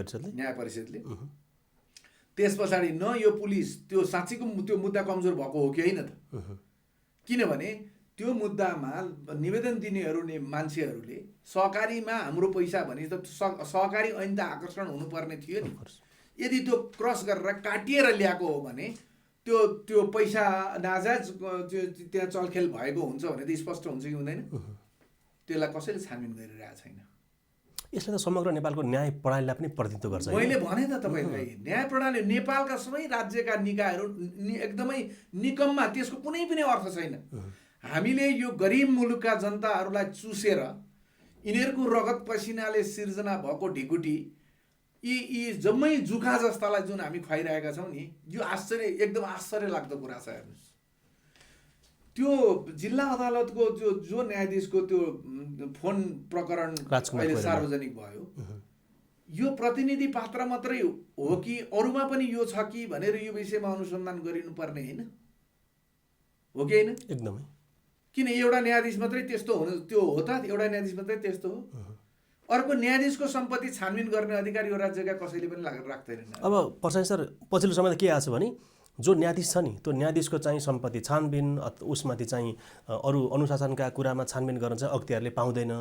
परिषदले। त्यस पछाडि न यो पुलिस त्यो साँच्चीको त्यो मुद्दा कमजोर भएको हो कि होइन त, किनभने त्यो मुद्दामा निवेदन दिनेहरू मान्छेहरूले सहकारीमा हाम्रो पैसा भने त सहकारी ऐन त आकर्षण हुनुपर्ने थियो नि। यदि त्यो क्रस गरेर काटिएर ल्याएको हो भने त्यो पैसा नाजायज त्यहाँ चलखेल भएको हुन्छ भने त स्पष्ट हुन्छ कि हुँदैन? त्यसलाई कसैले छानबिन गरिरहेको छैन। यसले त समग्र नेपालको न्याय प्रणालीलाई पनि प्रतिनिधित्व गर्छ। मैले भने त तपाईँलाई न्याय प्रणाली नेपालका सबै राज्यका निकायहरू एकदमै निकममा, त्यसको कुनै पनि अर्थ छैन। हामीले यो गरिब मुलुकका जनताहरूलाई चुसेर यिनीहरूको रगत पसिनाले सिर्जना भएको ढिकुटी यी जम्मै जुका जस्तालाई जुन हामी खुवाइरहेका छौँ नि, यो एकदम आश्चर्य लाग्दो कुरा छ। हेर्नुहोस् त्यो जिल्ला अदालतको जो न्यायाधीशको त्यो फोन प्रकरण अहिले सार्वजनिक भयो, यो प्रतिनिधि पात्र मात्रै हो कि अरूमा पनि यो छ कि भनेर यो विषयमा अनुसन्धान गरिनुपर्ने होइन हो कि होइन? एकदमै। किन एउटा न्यायाधीश मात्रै त्यस्तो हुनु त्यो हो त? एउटा न्यायाधीश मात्रै त्यस्तो हो? अर्को न्यायाधीशको सम्पत्ति छानबिन गर्ने अधिकार यो राज्यका कसैले पनि राख्दैनन्। अब पर्साई सर पछिल्लो समयमा के आएको छ भने जो न्यायाधीश छ नि त्यो न्यायाधीशको चाहिँ सम्पत्ति छानबिन उसमाथि चाहिँ अरू अनुशासनका कुरामा छानबिन गर्न चाहिँ अख्तियारले पाउँदैन,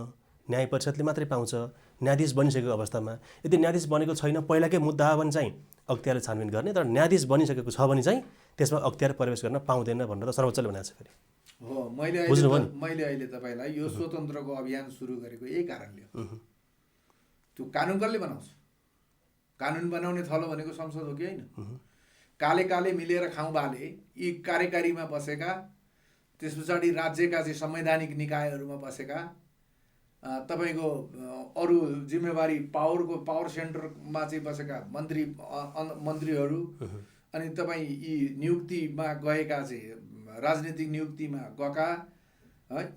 न्याय परिषदले मात्रै पाउँछ न्यायाधीश बनिसकेको अवस्थामा। यदि न्यायाधीश बनेको छैन पहिलाकै मुद्दा हो भने चाहिँ अख्तियारले छानबिन गर्ने, तर न्यायाधीश बनिसकेको छ भने चाहिँ त्यसमा अख्तियार प्रवेश गर्न पाउँदैन भनेर त सर्वोच्चले भनेको छ। फेरि हो, मैले अहिले तपाईँलाई यो स्वतन्त्रको अभियान सुरु गरेको यही कारणले हो। त्यो कानुन कसले बनाउँछ? कानुन बनाउने थलो भनेको संसद हो कि होइन? काले काले मिलेर खाउँ बाले यी कार्यकारीमा बसेका, त्यस पछाडि राज्यका चाहिँ संवैधानिक निकायहरूमा बसेका, तपाईँको अरू जिम्मेवारी पावर सेन्टरमा चाहिँ बसेका मन्त्रीहरू, अनि तपाईँ यी नियुक्तिमा गएका चाहिँ राजनीतिक नियुक्तिमा गएका,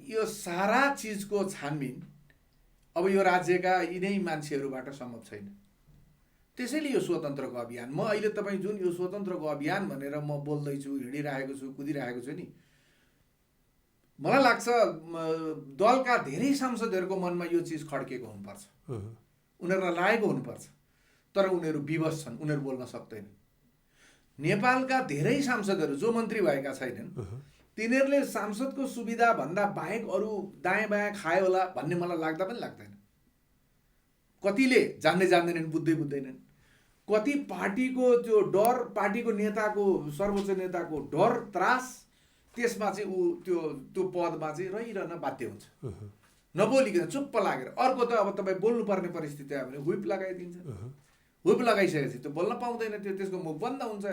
यो सारा चिजको छानबिन अब यो राज्यका यिनै मान्छेहरूबाट सम्भव छैन। त्यसैले यो स्वतन्त्रको अभियान, म अहिले तपाईँ जुन यो स्वतन्त्रको अभियान भनेर म बोल्दैछु, हिँडिरहेको छु, कुदिरहेको छु नि, मलाई लाग्छ दलका धेरै सांसदहरूको मनमा यो चिज खड्केको हुनुपर्छ, उनीहरूलाई लागेको हुनुपर्छ, तर उनीहरू विवश छन्, उनीहरू बोल्न सक्दैन। नेपालका धेरै सांसदहरू जो मन्त्री भएका छैनन् तिनीहरूले सांसदको सुविधा भन्दा बाहेक अरू दायाँ बायाँ खायो होला भन्ने मलाई लाग्दा पनि लाग्दैन। कतिले जान्दैनन्, बुझ्दैनन्। कति पार्टीको त्यो डर, पार्टीको नेताको, सर्वोच्च नेताको डर, त्रास, त्यसमा चाहिँ ऊ त्यो पदमा चाहिँ रहिरहन बाध्य हुन्छ, नबोलिकन चुप्प लागेर। अर्को त अब तपाईँ बोल्नुपर्ने परिस्थिति आयो भने हुइप लगाइदिन्छ, हुइप लगाइसकेपछि त्यो बोल्न पाउँदैन, त्यसको मुख बन्द हुन्छ।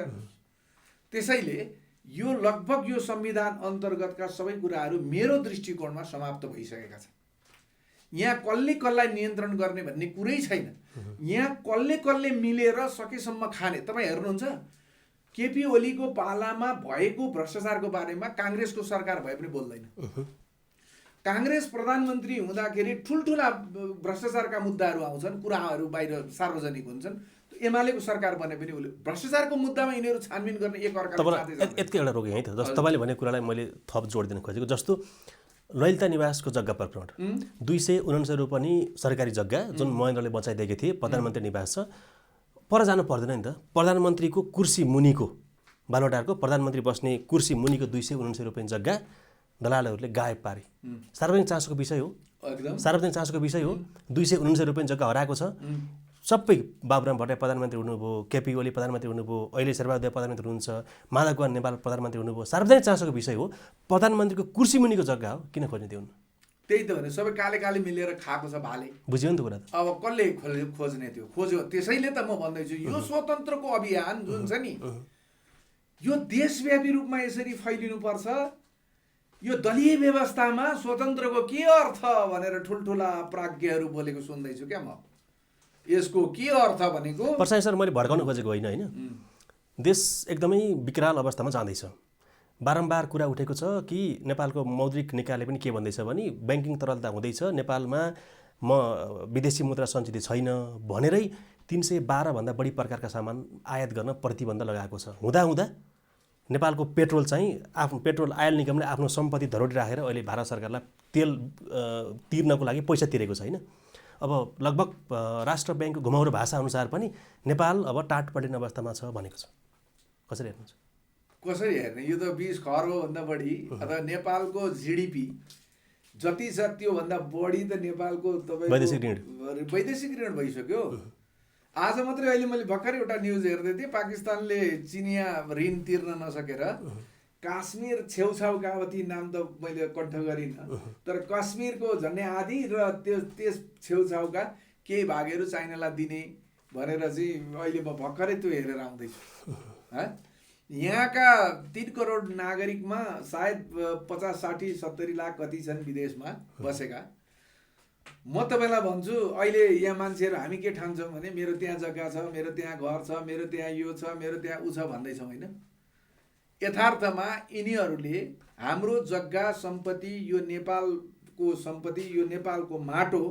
त्यसैले यो लगभग यो संविधान अन्तर्गतका सबै कुराहरू मेरो दृष्टिकोणमा समाप्त भइसकेका छन्। यहाँ कसले कसलाई नियन्त्रण गर्ने भन्ने कुरै छैन। यहाँ कसले मिलेर सकेसम्म खाने। तपाईँ हेर्नुहुन्छ केपी ओलीको पालामा भएको भ्रष्टाचारको बारेमा काङ्ग्रेसको सरकार भए पनि बोल्दैन। काङ्ग्रेस प्रधानमन्त्री हुँदाखेरि ठुल्ठुला भ्रष्टाचारका मुद्दाहरू आउँछन्, कुराहरू बाहिर सार्वजनिक हुन्छन्। एमालेको सरकार बने पनि उसले भ्रष्टाचारको मुद्दामा यिनीहरू छानबिन गर्ने एक अर्कालाई यतिकै एउटा रोकेँ है त। जस्तो तपाईँले भनेको कुरालाई मैले थप जोड दिन खोजेको, जस्तो ललिता निवासको जग्गा प्रकरण 269 रुपैयाँ सरकारी जग्गा जुन महेन्द्रले बचाइदिएका थिए, प्रधानमन्त्री निवास छ, पर जानु पर्दैन नि त। प्रधानमन्त्रीको कुर्सी मुनिको बालुवाटारको प्रधानमन्त्री बस्ने कुर्सी मुनिको 269 रुपैयाँ जग्गा दलालहरूले गायब पारे। सार्वजनिक चासोको विषय हो, सार्वजनिक चासोको विषय हो। 269 रुपैयाँ जग्गा हराएको छ। सबै बाबुराम भट्टराई प्रधानमन्त्री हुनुभयो, केपी ओली प्रधानमन्त्री हुनुभयो, अहिले शेरबहादुर प्रधानमन्त्री हुनुहुन्छ, माधव कुमार नेपाल प्रधानमन्त्री हुनुभयो। सार्वजनिक चासोको विषय हो, प्रधानमन्त्रीको कुर्सी मुनिको जग्गा हो, किन खोज्ने त्यो? त्यही त भने सबै काले काले मिलेर खाएको छ भाले। बुझ्यो नि त कुरा त। अब कसले खोज्ने त्यो खोज्यो। त्यसैले त म भन्दैछु यो स्वतन्त्रको अभियान जुन छ नि, यो देशव्यापी रूपमा यसरी फैलिनुपर्छ। यो दलीय व्यवस्थामा स्वतन्त्रको के अर्थ भनेर ठुल्ठुला प्राज्ञहरू बोलेको सुन्दैछु क्या म। यसको के अर्थ भनेको प्रसाद सर मैले भड्काउन खोजेको होइन। देश एकदमै विकराल अवस्थामा जाँदैछ। बारम्बार कुरा उठेको छ कि नेपालको मौद्रिक निकायले पनि के भन्दैछ भने ब्याङ्किङ तरलता हुँदैछ, नेपालमा विदेशी मुद्रा सञ्चित छैन भनेरै 312 भन्दा बढी प्रकारका सामान आयात गर्न प्रतिबन्ध लगाएको छ। हुँदा नेपालको पेट्रोल चाहिँ आफ्नो पेट्रोल आयल निगमले आफ्नो सम्पत्ति धरोडी राखेर अहिले भारत सरकारलाई तेल तिर्नको लागि पैसा तिरेको छ होइन। अब लगभग राष्ट्र ब्याङ्कको घुमाउरो भाषा अनुसार पनि नेपाल अब टाट पडिने अवस्थामा छ भनेको छ। कसरी हेर्नुहुन्छ? कसरी हेर्ने? यो त 20 खर्बभन्दा बढी अथवा नेपालको जिडिपी जति छ त्योभन्दा बढी त नेपालको तपाईँ वैदेशिक ऋण भइसक्यो। आज मात्रै अहिले मैले भर्खरै एउटा न्युज हेर्दै थिएँ, पाकिस्तानले चिनिया ऋण तिर्न नसकेर काश्मीर छेउछाउका अवधि नाम त मैले कण्ठ गरिनँ, तर काश्मीरको झन्डै आधी र त्यस छेउछाउका केही भागहरू चाइनालाई दिने भनेर चाहिँ अहिले म भर्खरै त्यो हेरेर आउँदैछु। यहाँका 3 करोड नागरिकमा सायद 50, 60, 70 लाख कति छन् विदेशमा बसेका। म तपाईँलाई भन्छु अहिले यहाँ मान्छेहरू हामी के ठान्छौँ भने मेरो त्यहाँ जग्गा छ, मेरो त्यहाँ घर छ, मेरो त्यहाँ यो छ, मेरो त्यहाँ उ छ भन्दैछौँ होइन। यथार्थमा यिनीहरूले हाम्रो जग्गा सम्पत्ति, यो नेपालको सम्पत्ति, यो नेपालको माटो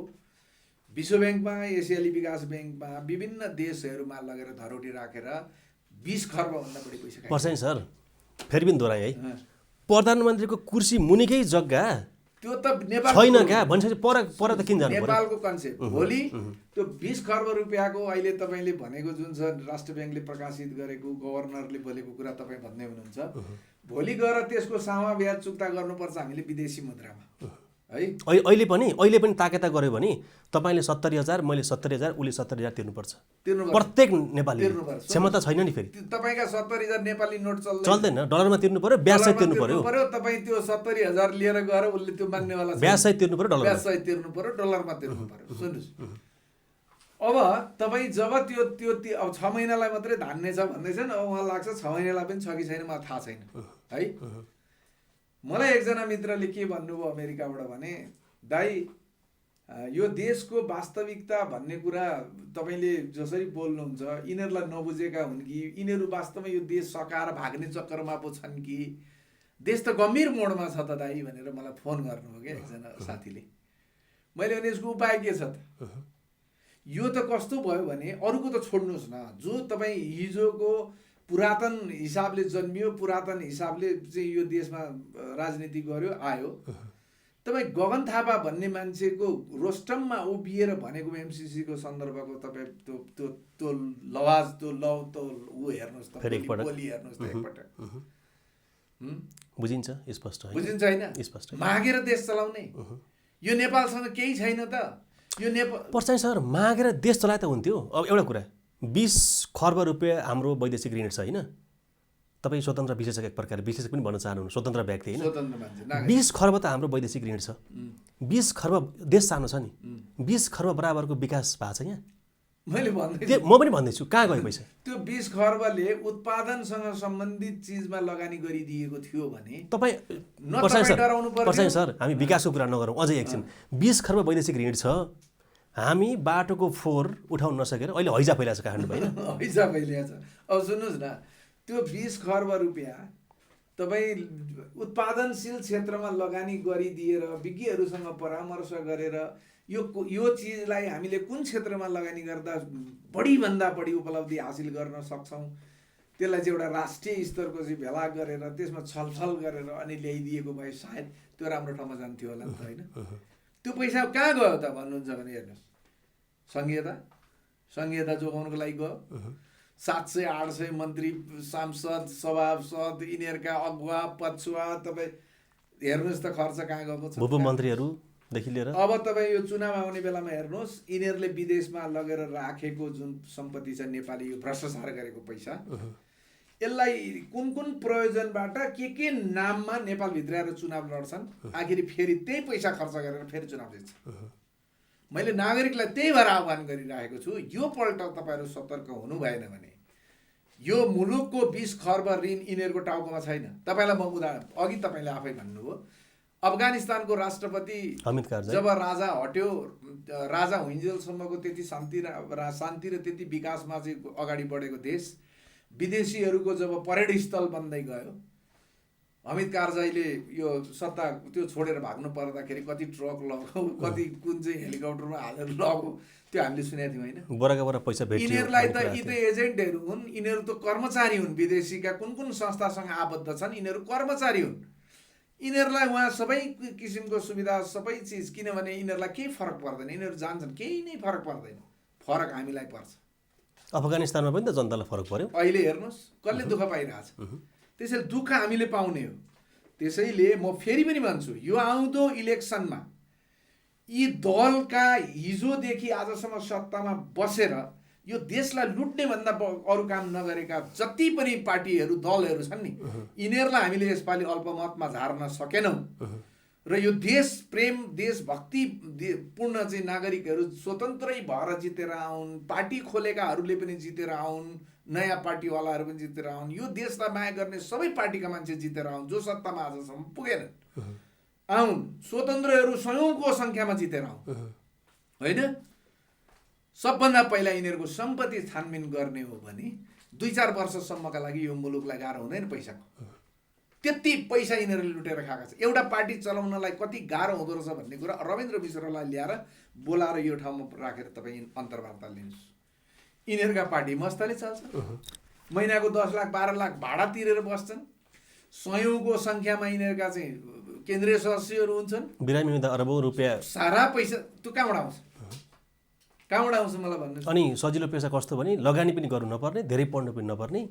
विश्व ब्याङ्कमा, एसियाली विकास ब्याङ्कमा, विभिन्न देशहरूमा लगेर धरोटी राखेर 20 खर्बभन्दा बढी पैसा खायो। पर्छ सर, फेरि पनि दोहोऱ्याएँ है, प्रधानमन्त्रीको कुर्सी मुनिकै जग्गा त्यो त नेपाल छैन क्या भनिसकेपछि पर त किन जानु पर्यो? नेपालको कन्सेप्ट। भोलि त्यो 20 खर्ब रुपियाँको अहिले तपाईँले भनेको जुन छ राष्ट्र ब्याङ्कले प्रकाशित गरेको, गभर्नरले बोलेको कुरा तपाईँ भन्दै हुनुहुन्छ, भोलि गएर त्यसको सामा ब्याज चुक्ता गर्नुपर्छ हामीले विदेशी मुद्रामा है। अहिले पनि ताकेता गऱ्यो भने तपाईँले 70,000, मैले 70,000, उसले 70,000 तिर्नुपर्छ प्रत्येक नेपाली। क्षमता छैन नि फेरि। तपाईँका 70,000 नेपाली नोट चल्दैन, डलरमा तिर्नु पर्यो, ब्याज सहित तिर्नु पर्यो। तपाईँ त्यो 70,000 लिएर गएर उसले त्यो मान्नेवाला ब्याज सहित तिर्नु पर्यो, ब्याज सहित तिर्नु पर्यो, डलरमा तिर्नु पर्यो। सुन्नुहोस्, अब तपाईँ जब त्यो अब 6 महिनालाई मात्रै धान्ने छ भन्दैछन्, अब उहाँ लाग्छ 6 महिनालाई पनि छ कि छैन मलाई थाहा छैन है। मलाई एकजना मित्रले के भन्नुभयो अमेरिकाबाट भने, दाइ यो देशको वास्तविकता भन्ने कुरा तपाईँले जसरी बोल्नुहुन्छ यिनीहरूलाई नबुझेका हुन् कि यिनीहरू वास्तवमा यो देश सकाएर भाग्ने चक्करमा पो छन् कि देश त गम्भीर मोडमा छ त दाइ भनेर मलाई फोन गर्नुभयो क्या एकजना साथीले। मैले भने यसको उपाय के छ त? यो त कस्तो भयो भने अरूको त छोड्नुहोस् न, जो तपाईँ हिजोको पुरातन हिसाबले जन्मियो, पुरातन हिसाबले चाहिँ यो देशमा राजनीति गर्यो आयो, तपाईँ गगन थापा भन्ने मान्छेको रोस्टममा उभिएर भनेको एमसीसीको सन्दर्भको तपाईँ त्यो लवाज त्यो ऊ हेर्नुहोस् त, बोली हेर्नुहोस् त एकपटक। बुझिन्छ स्पष्ट, बुझिन्छ होइन? स्पष्ट मागेर देश चलाउने यो नेपालसँग केही छैन त। यो नेपाल पर्छ सर, मागेर देश चलाए त हुन्थ्यो। अब एउटा कुरा, 20 खर्ब रुपियाँ हाम्रो वैदेशिक ऋण छ होइन? तपाईँ स्वतन्त्र विशेषज्ञ, एक प्रकार विशेषज्ञ पनि भन्न चाहनुहुन्न, स्वतन्त्र व्यक्ति होइन? 20 खर्ब त हाम्रो वैदेशिक ऋण छ। 20 खर्ब देश सानो छ नि, 20 खर्ब बराबरको विकास भएको छ यहाँ। मैले भन्दै म पनि भन्दैछु, कहाँ गयो पैसा? त्यो 20 खर्बले उत्पादनसँग सम्बन्धित चिजमा लगानी गरिदिएको थियो भने तपाईँ पर्छ सर, हामी विकासको कुरा नगरौँ अझै एकछिन। 20 खर्ब वैदेशिक ऋण छ, हामी बाटोको फोहोर उठाउन नसकेर अहिले हैजा फैलाएको छ काठमाडौँ होइन? हैजा फैलिएको छ। अब सुन्नुहोस् न, त्यो 20 खर्ब रुपियाँ तपाईँ उत्पादनशील क्षेत्रमा लगानी गरिदिएर विज्ञहरूसँग परामर्श गरेर यो चिजलाई हामीले कुन क्षेत्रमा लगानी गर्दा बढीभन्दा बढी उपलब्धि हासिल गर्न सक्छौँ, त्यसलाई चाहिँ एउटा राष्ट्रिय स्तरको चाहिँ भेला गरेर त्यसमा छलफल गरेर अनि ल्याइदिएको भए सायद त्यो राम्रो ठाउँमा जान्थ्यो होला नि त होइन? त्यो पैसा कहाँ गयो त भन्नुहुन्छ भने हेर्नुहोस्, सङ्घीयता जोगाउनुको लागि गयो। 700-800 मन्त्री, सांसद, सभासद, यिनीहरूका अगुवा पछुवा तपाईँ हेर्नुहोस् त खर्च कहाँ गएको छ। उपमन्त्रीहरूदेखि लिएर अब तपाईँ यो चुनाव आउने बेलामा हेर्नुहोस्, यिनीहरूले विदेशमा लगेर राखेको जुन सम्पत्ति छ नेपाली यो भ्रष्टाचार गरेको पैसा, यसलाई कुन कुन प्रयोजनबाट के नाममा नेपालभित्र आएर चुनाव लड्छन्, आखिर फेरि त्यही पैसा खर्च गरेर फेरि चुनाव जित्छ। मैले नागरिकलाई त्यही भएर आह्वान गरिरहेको छु, यो पल्ट तपाईँहरू सतर्क हुनु भएन भने यो मुलुकको 20 खर्ब ऋण यिनीहरूको टाउकोमा छैन। तपाईँलाई म उदाहरण, अघि तपाईँले आफै भन्नुभयो, अफगानिस्तानको राष्ट्रपति जब राजा हट्यो, राजा हुइन्जेलसम्मको त्यति शान्ति र त्यति विकासमा चाहिँ अगाडि बढेको देश विदेशीहरूको जब परेड स्थल बन्दै गयो, अमित कारजाईले यो सत्ता त्यो छोडेर भाग्नु पर्दाखेरि कति ट्रक लग्यो, कति कुन चाहिँ हेलिकप्टरमा हालेर लग्यो, त्यो हामीले सुनेको थियौँ होइन? बराबर पैसा भेट्यो। यिनीहरूलाई त यी त एजेन्टहरू हुन्, यिनीहरू त कर्मचारी हुन्, विदेशीका कुन कुन संस्थासँग आबद्ध छन् यिनीहरू कर्मचारी हुन्। यिनीहरूलाई उहाँ सबै किसिमको सुविधा सबै चिज, किनभने यिनीहरूलाई केही फरक पर्दैन, यिनीहरू जान्छन् केही नै फरक पर्दैन, फरक हामीलाई पर्छ। अफगानिस्तानमा पनि त जनतालाई फरक पर्यो। अहिले हेर्नुहोस् कसले दुःख पाइरहेछ, त्यसैले दुःख हामीले पाउने हो। त्यसैले म फेरि पनि भन्छु, यो आउँदो इलेक्सनमा यी दलका हिजोदेखि आजसम्म सत्तामा बसेर यो देशलाई लुट्ने भन्दा अरू काम नगरेका जति पनि पार्टीहरू दलहरू छन् नि, यिनीहरूलाई हामीले यसपालि अल्पमतमा झार्न सकेनौँ र यो देश प्रेम देशभक्ति पूर्ण चाहिँ नागरिकहरू स्वतन्त्रै भएर जितेर आउन्, पार्टी खोलेकाहरूले पनि जितेर आउन्, नयाँ पार्टीवालाहरू पनि जितेर आउन्, यो देशलाई माया गर्ने सबै पार्टीका मान्छे जितेर आउन्, जो सत्तामा आजसम्म पुगेनन् आउन्, स्वतन्त्रहरू सयौँको सङ्ख्यामा जितेर आउन् होइन? सबभन्दा पहिला यिनीहरूको सम्पत्ति छानबिन गर्ने हो भने 2-4 वर्षसम्मका लागि यो मुलुकलाई गाह्रो हुँदैन पैसाको। त्यति पैसा यिनीहरूले लुटेर खाएका छन्। एउटा पार्टी चलाउनलाई कति गाह्रो हुँदो रहेछ भन्ने कुरा रविन्द्र मिश्रलाई ल्याएर बोलाएर यो ठाउँमा राखेर तपाईँ अन्तर्वार्ता लिनुहोस्। यिनीहरूका पार्टी मस्ताले चल्छ, महिनाको 10 लाख 12 लाख भाडा तिरेर बस्छन्, सयौँको सङ्ख्यामा यिनीहरूका चाहिँ केन्द्रीय सदस्यहरू हुन्छन्, बिरामी हुँदा अरबौँ रुपियाँ सारा पैसा त्यो कहाँबाट आउँछ, कहाँबाट आउँछ मलाई भन्नुहोस्। अनि सजिलो पेसा कस्तो भने लगानी पनि गर्नु नपर्ने, धेरै पढ्नु पनि नपर्ने,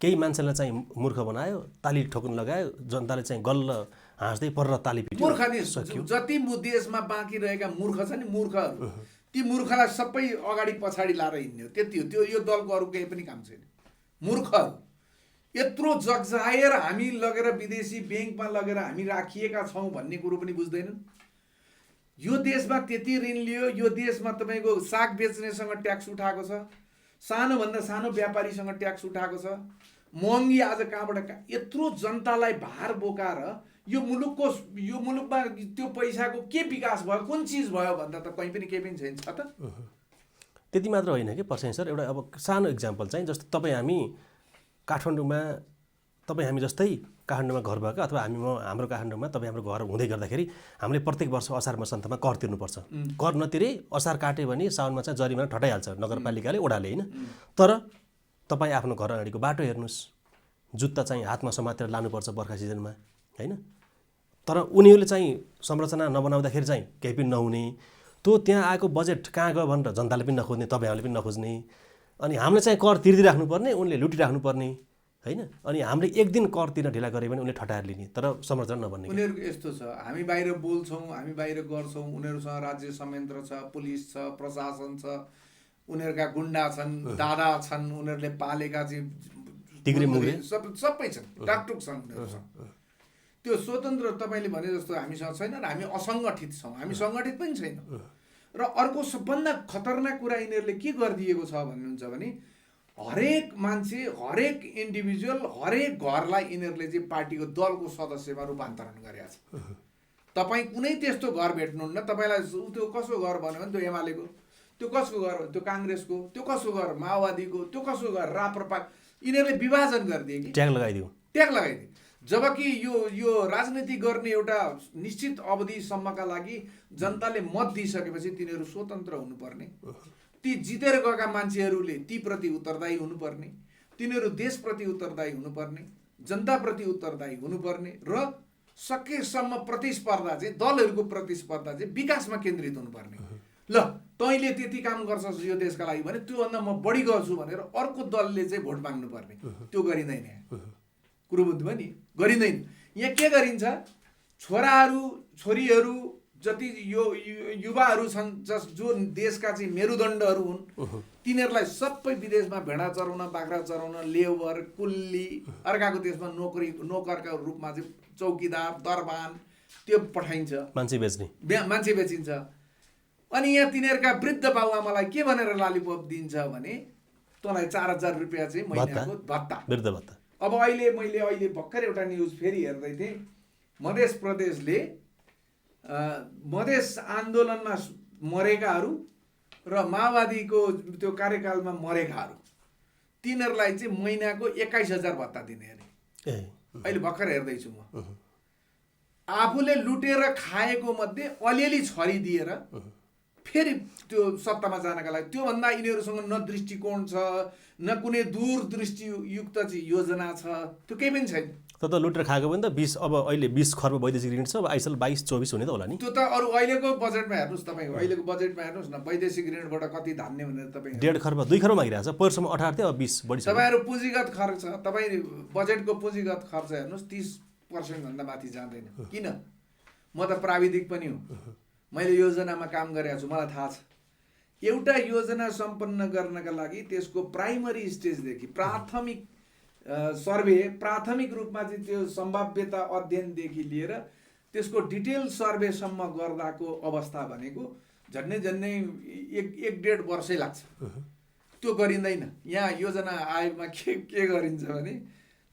केही मान्छेलाई चाहिँ मूर्ख बनायो, ताली ठोक्न लगायो, जनताले चाहिँ गल्ल हाँस्दै पर ताली पिट्यो। मूर्ख नि जति देशमा बाँकी रहेका मूर्ख छ नि, मूर्खहरू ती मूर्खलाई सबै अगाडि पछाडि लाएर हिँड्ने हो, त्यति हो। त्यो यो दलको अरू केही पनि काम छैन। मूर्खहरू यत्रो जगजाएर हामी लगेर विदेशी ब्याङ्कमा लगेर हामी राखिएका छौँ भन्ने कुरो पनि बुझ्दैनन्। यो देशमा त्यति ऋण लियो, यो देशमा तपाईँको साग बेच्नेसँग ट्याक्स उठाएको छ, सानोभन्दा सानो व्यापारीसँग ट्याक्स उठाएको छ, महँगी आज कहाँबाट यत्रो जनतालाई भार बोकाएर यो मुलुकमा त्यो पैसाको के विकास भयो, कुन चिज भयो भन्दा त कहीँ पनि केही पनि छैन छ त। त्यति मात्र होइन कि पर्सेन सर, एउटा अब सानो इक्जाम्पल चाहिँ जस्तो तपाईँ हामी काठमाडौँमा, तपाईँ हामी जस्तै काठमाडौँमा घर भएको अथवा हाम्रो काठमाडौँमा तपाईँ हाम्रो घर हुँदै गर्दाखेरि हामीले प्रत्येक वर्ष असार मसान्तमा कर तिर्नुपर्छ। कर नतिरे असार काट्यो भने साउनमा चाहिँ जरिमाना ठटाइहाल्छ नगरपालिकाले, ओडाले होइन। तर तपाईँ आफ्नो घर अगाडिको बाटो हेर्नुहोस्, जुत्ता चाहिँ हातमा समातेर लानुपर्छ बर्खा सिजनमा होइन। तर उनीहरूले चाहिँ संरचना नबनाउँदाखेरि चाहिँ केही पनि नहुने, त्यो त्यहाँ आएको बजेट कहाँ गयो भनेर जनताले पनि नखोज्ने, तपाईँहरूले पनि नखोज्ने, अनि हामीले चाहिँ कर तिर्दिराख्नुपर्ने, उनले लुटिराख्नुपर्ने होइन। अनि हामीले एक दिन कर तिर्न ढिला गऱ्यो भने उनले ठटाएर लिने, तर संरचना नबन्ने। उनीहरूको यस्तो छ, हामी बाहिर बोल्छौँ, हामी बाहिर गर्छौँ, उनीहरूसँग राज्य संयन्त्र छ, पुलिस छ, प्रशासन छ, उनीहरूका गुन्डा छन्, दादा छन्, उनीहरूले पालेका चाहिँ सबै छन्, टाकटुक छन् उनीहरूसँग। त्यो स्वतन्त्र तपाईँले भने जस्तो हामीसँग छैन र हामी असङ्गठित छौँ, हामी सङ्गठित पनि छैन। र अर्को सबभन्दा खतरनाक कुरा यिनीहरूले के गरिदिएको छ भन्नुहुन्छ भने हरेक मान्छे, हरेक इन्डिभिजुअल, हरेक घरलाई यिनीहरूले चाहिँ पार्टीको दलको सदस्यमा रूपान्तरण गरेका छ। तपाईँ कुनै त्यस्तो घर भेट्नुहुन्न, तपाईँलाई त्यो कसको घर भन्यो भने त्यो एमालेको, त्यो कसको घर त्यो काङ्ग्रेसको, त्यो कसको घर माओवादीको, त्यो कसको घर राप्रपा, यिनीहरूले विभाजन गरिदिए कि ट्याग लगाइदिए। जबकि यो राजनीति गर्ने एउटा निश्चित अवधिसम्मका लागि जनताले मत दिइसकेपछि तिनीहरू स्वतन्त्र हुनुपर्ने, ती जितेर गएका मान्छेहरूले ती प्रति उत्तरदायी हुनुपर्ने, तिनीहरू देशप्रति उत्तरदायी हुनुपर्ने, जनताप्रति उत्तरदायी हुनुपर्ने र सकेसम्म प्रतिस्पर्धा चाहिँ दलहरूको प्रतिस्पर्धा चाहिँ विकासमा केन्द्रित हुनुपर्ने। ल तैँले त्यति काम गर्छस् यो देशका लागि भने त्योभन्दा म बढी गर्छु भनेर अर्को दलले चाहिँ भोट माग्नुपर्ने, त्यो गरिँदैन। कुरो बुझ्नुभयो नि, गरिँदैन। यहाँ के गरिन्छ, छोराहरू छोरीहरू जति यो युवाहरू छन् जो देशका चाहिँ मेरुदण्डहरू हुन्, तिनीहरूलाई सबै विदेशमा भेडा चराउन, बाख्रा चराउन, लेबर, कुल्ली, अर्काको देशमा नोकरका रूपमा चाहिँ चौकीदार, दरबान त्यो पठाइन्छ, मान्छे बेचिन्छ। अनि यहाँ तिनीहरूका वृद्ध बाबुआमालाई के भनेर लालिपप दिन्छ भने तँलाई 4000 रुपियाँ चाहिँ महिनाको भत्ता। अब मैले भर्खर एउटा न्युज फेरि हेर्दै थिएँ, मध्य प्रदेशले मधेस आन्दोलनमा मरेकाहरू र माओवादीको त्यो कार्यकालमा मरेकाहरू तिनीहरूलाई चाहिँ महिनाको 21000 भत्ता दिने अरे। अहिले भर्खर हेर्दैछु म, आफूले लुटेर खाएको मध्ये अलिअलि छरिदिएर फेरि त्यो सत्तामा जानका लागि, त्योभन्दा यिनीहरूसँग न दृष्टिकोण छ, न कुनै दूरदृष्टियुक्त चाहिँ योजना छ, त्यो केही पनि छैन। त लुटेर खाएको पनि त 20, अब अहिले 20 खर्ब वैदेशिक ऋण छ, अब आइसाल 22-24 हुने त होला नि। त्यो त अरू अहिलेको बजेटमा हेर्नुहोस्, तपाईँको अहिलेको बजेटमा हेर्नुहोस् न, वैदेशिक ऋणबाट कति धान्ने भनेर तपाईँ 1.5 खर्ब 2 खर्ब मागिरहेको छ। पहिलोसम्म 18 थियो, अब 20 बढी छ। तपाईँहरू पुँजीगत खर्च, तपाईँ बजेटको पुँजीगत खर्च हेर्नुहोस् 30% भन्दा माथि जाँदैन। किन? म त प्राविधिक पनि हुँ, मैले योजनामा काम गरेको छु, मलाई थाहा छ। एउटा योजना सम्पन्न गर्नका लागि त्यसको प्राइमरी स्टेजदेखि प्राथमिक सर्वे, प्राथमिक रूपमा चाहिँ त्यो सम्भाव्यता अध्ययनदेखि लिएर त्यसको डिटेल सर्वेसम्म गर्दाको अवस्था भनेको झन्डै 1.5 वर्षै लाग्छ। त्यो गरिँदैन। यहाँ योजना आयोगमा के गरिन्छ भने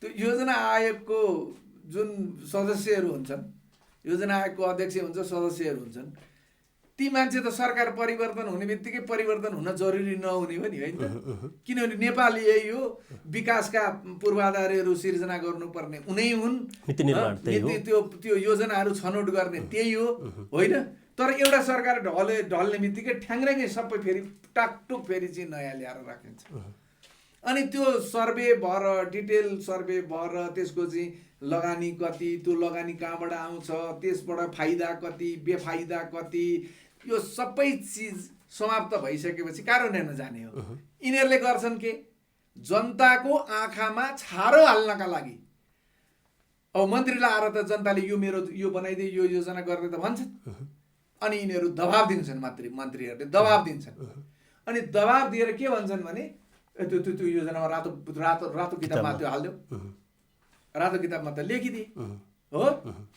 त्यो योजना आयोगको जुन सदस्यहरू हुन्छन्, योजना आयोगको अध्यक्ष हुन्छ, सदस्यहरू हुन्छन्, ती मान्छे त सरकार परिवर्तन हुने बित्तिकै परिवर्तन हुन जरुरी नहुने हो नि, होइन त? किनभने नेपाल यही हो, विकासका पूर्वाधारहरू सिर्जना गर्नुपर्ने उनै हुन्, नीति निर्माण त्यही हो, त्यो योजनाहरू छनौट गर्ने त्यही हो, होइन? तर एउटा सरकार ढल्ने बित्तिकै ठ्याङ्ग्राङ्गै सबै फेरि टाकटुक फेरि चाहिँ नयाँ ल्याएर राखिन्छ। अनि त्यो सर्वे भएर, डिटेल सर्वे भएर, त्यसको चाहिँ लगानी कति, त्यो लगानी कहाँबाट आउँछ, त्यसबाट फाइदा कति, बेफाइदा कति, यो सबै चिज समाप्त भइसकेपछि कार्यान्वयनमा जाने हो। यिनीहरूले गर्छन् के? जनताको आँखामा छारो हाल्नका लागि अब मन्त्रीलाई आएर त जनताले यो बनाइदिए, यो योजना गर्ने त भन्छन्, अनि यिनीहरू दबाब दिन्छन्, मन्त्रीहरूले दबाब दिन्छन्। अनि दबाब दिएर के भन्छन् भने त्यो योजनामा रातो किताबमा त्यो हालिदेऊ, रातो किताबमा त लेखिदिए हो,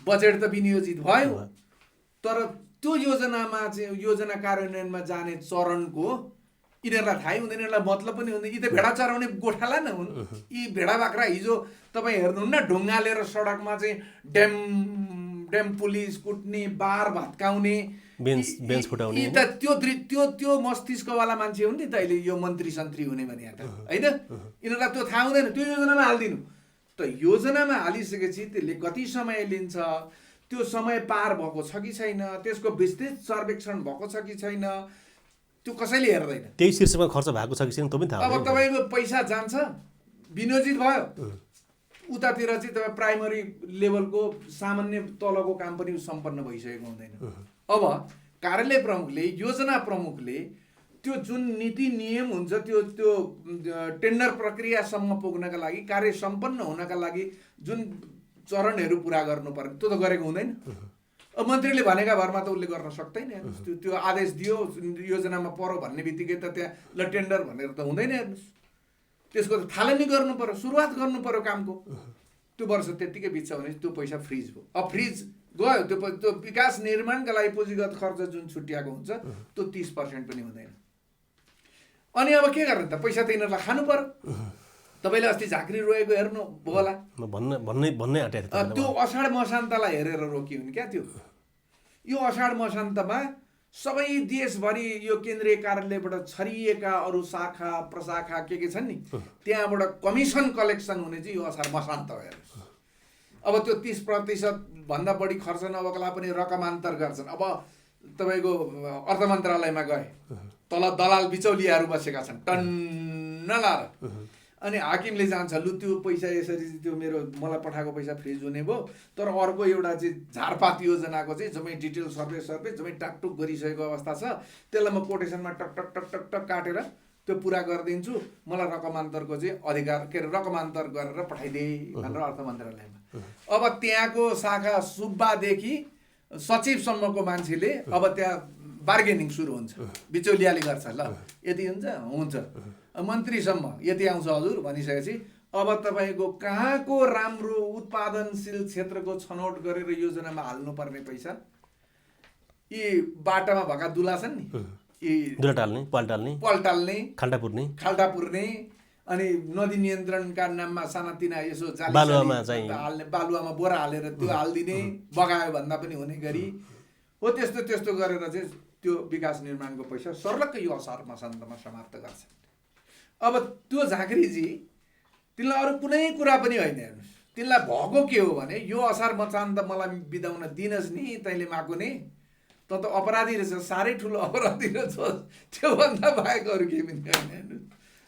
बजेट त विनियोजित भयो, तर त्यो योजनामा चाहिँ योजना कार्यान्वयनमा जाने चरणको यिनीहरूलाई थाहै हुँदैन, यिनीहरूलाई मतलब पनि हुँदैन। यी त भेडा चराउने गोठाला न हुन्, यी भेडा बाख्रा हिजो तपाईँ हेर्नुहुन्न ढुङ्गा लिएर सडकमा चाहिँ ड्याम पुलिस कुट्ने, बार भत्काउने, बेन्च फुटाउने, यी त त्यो मस्तिष्कवाला मान्छे हुन् नि त अहिले यो मन्त्री सन्त्री हुने भने त, होइन? यिनीहरूलाई त्यो थाहा हुँदैन, त्यो योजनामा हालिदिनु। त योजनामा हालिसकेपछि त्यसले कति समय लिन्छ, त्यो समय पार भएको छ कि छैन, त्यसको विस्तृत सर्वेक्षण भएको छ कि छैन, त्यो कसैले हेर्दैन। त्यही शीर्षकमा खर्च भएको छ कि छैन त्यो पनि थाहा अब तपाईँको पैसा जान्छ, विनियोजित भयो, उतातिर चाहिँ तपाईँ प्राइमरी लेभलको सामान्य तलको काम पनि सम्पन्न भइसकेको हुँदैन। अब कार्यालय प्रमुखले, योजना प्रमुखले त्यो जुन नीति नियम हुन्छ, त्यो टेन्डर प्रक्रियासम्म पुग्नका लागि, कार्य सम्पन्न हुनका लागि जुन चरणहरू पुरा गर्नुपर्ने, त्यो त गरेको हुँदैन। अब मन्त्रीले भनेका भरमा त उसले गर्न सक्दैन। त्यो आदेश दियो, योजनामा परो भन्ने बित्तिकै त त्यहाँ ल टेन्डर भनेर त हुँदैन। हेर्नुहोस्, त्यसको त थालनी गर्नु पर्यो, सुरुवात गर्नु पर्यो कामको। त्यो वर्ष त्यत्तिकै बित्छ भने त्यो पैसा फ्रिज भयो। अब फ्रिज गयो, त्यो विकास निर्माणका लागि पुँजीगत खर्च जुन छुट्याएको हुन्छ त्यो 30% पनि हुँदैन। अनि अब के गर्ने त? पैसा त यिनीहरूलाई खानु पर्यो। तपाईँले अस्ति झाँक्री रोएको हेर्नु होला, भन्नै आँटेको थिएँ। त्यो अषाढ मसान्तलाई हेरेर रोकियो नि क्या। त्यो यो अषाढ मसान्तमा सबै देशभरि यो केन्द्रीय कार्यालयबाट छरिएका अरू शाखा प्रशाखा के छन् नि, त्यहाँबाट कमिसन कलेक्सन हुने चाहिँ यो अषाढ मसान्त हो। हेर्नुहोस्, अब त्यो 30% भन्दा बढी खर्च नभएकोलाई पनि रकमान्तर गर्छन्। अब तपाईँको अर्थ मन्त्रालयमा गए, तल दलाल बिचौलियाहरू बसेका छन् टन्न लाएर, अनि हाकिमले जान्छ, लु त्यो पैसा यसरी त्यो मलाई पठाएको पैसा फ्रिज हुने भयो, तर अर्को एउटा चाहिँ झारपात योजनाको चाहिँ जम्मै डिटेल सर्वे जम्मै टाकटुक गरिसकेको अवस्था छ, त्यसलाई म कोटेसनमा टक टक टक टक टक काटेर त्यो पुरा गरिदिन्छु, मलाई रकमान्तरको चाहिँ अधिकार रकमान्तर गरेर पठाइदिए भनेर अर्थ मन्त्रालयमा। अब त्यहाँको शाखा सुब्बादेखि सचिवसम्मको मान्छेले अब त्यहाँ बार्गेनिङ सुरु हुन्छ, बिचौलियाले गर्छ, ल यति हुन्छ मन्त्रीसम्म यति आउँछ हजुर भनिसकेपछि अब तपाईँको कहाँको राम्रो उत्पादनशील क्षेत्रको छनौट गरेर योजनामा हाल्नुपर्ने पैसा, यी बाटामा भएका दुला छन् नि, यी पल्टाल्ने खाल्टा पुर्ने, अनि नदी नियन्त्रणका नाममा सानातिना यसो बालुवामा बोरा हालेर त्यो हालिदिने, बगायो भन्दा पनि हुने गरी हो, त्यस्तो गरेर चाहिँ त्यो विकास निर्माणको पैसा सर्लक्क यो असार मसान्तमा समाप्त गर्छ। अब त्यो झाँक्रीजी तिनलाई अरू कुनै कुरा पनि होइन। हेर्नुहोस्, तिनलाई भएको के हो भने यो असार मसान्त मलाई बिदाउन दिनस् नि, तैँले मागु नि, त अपराधी रहेछ, साह्रै ठुलो अपराधी रहेछ, त्योभन्दा बाहेक अरू केही पनि होइन।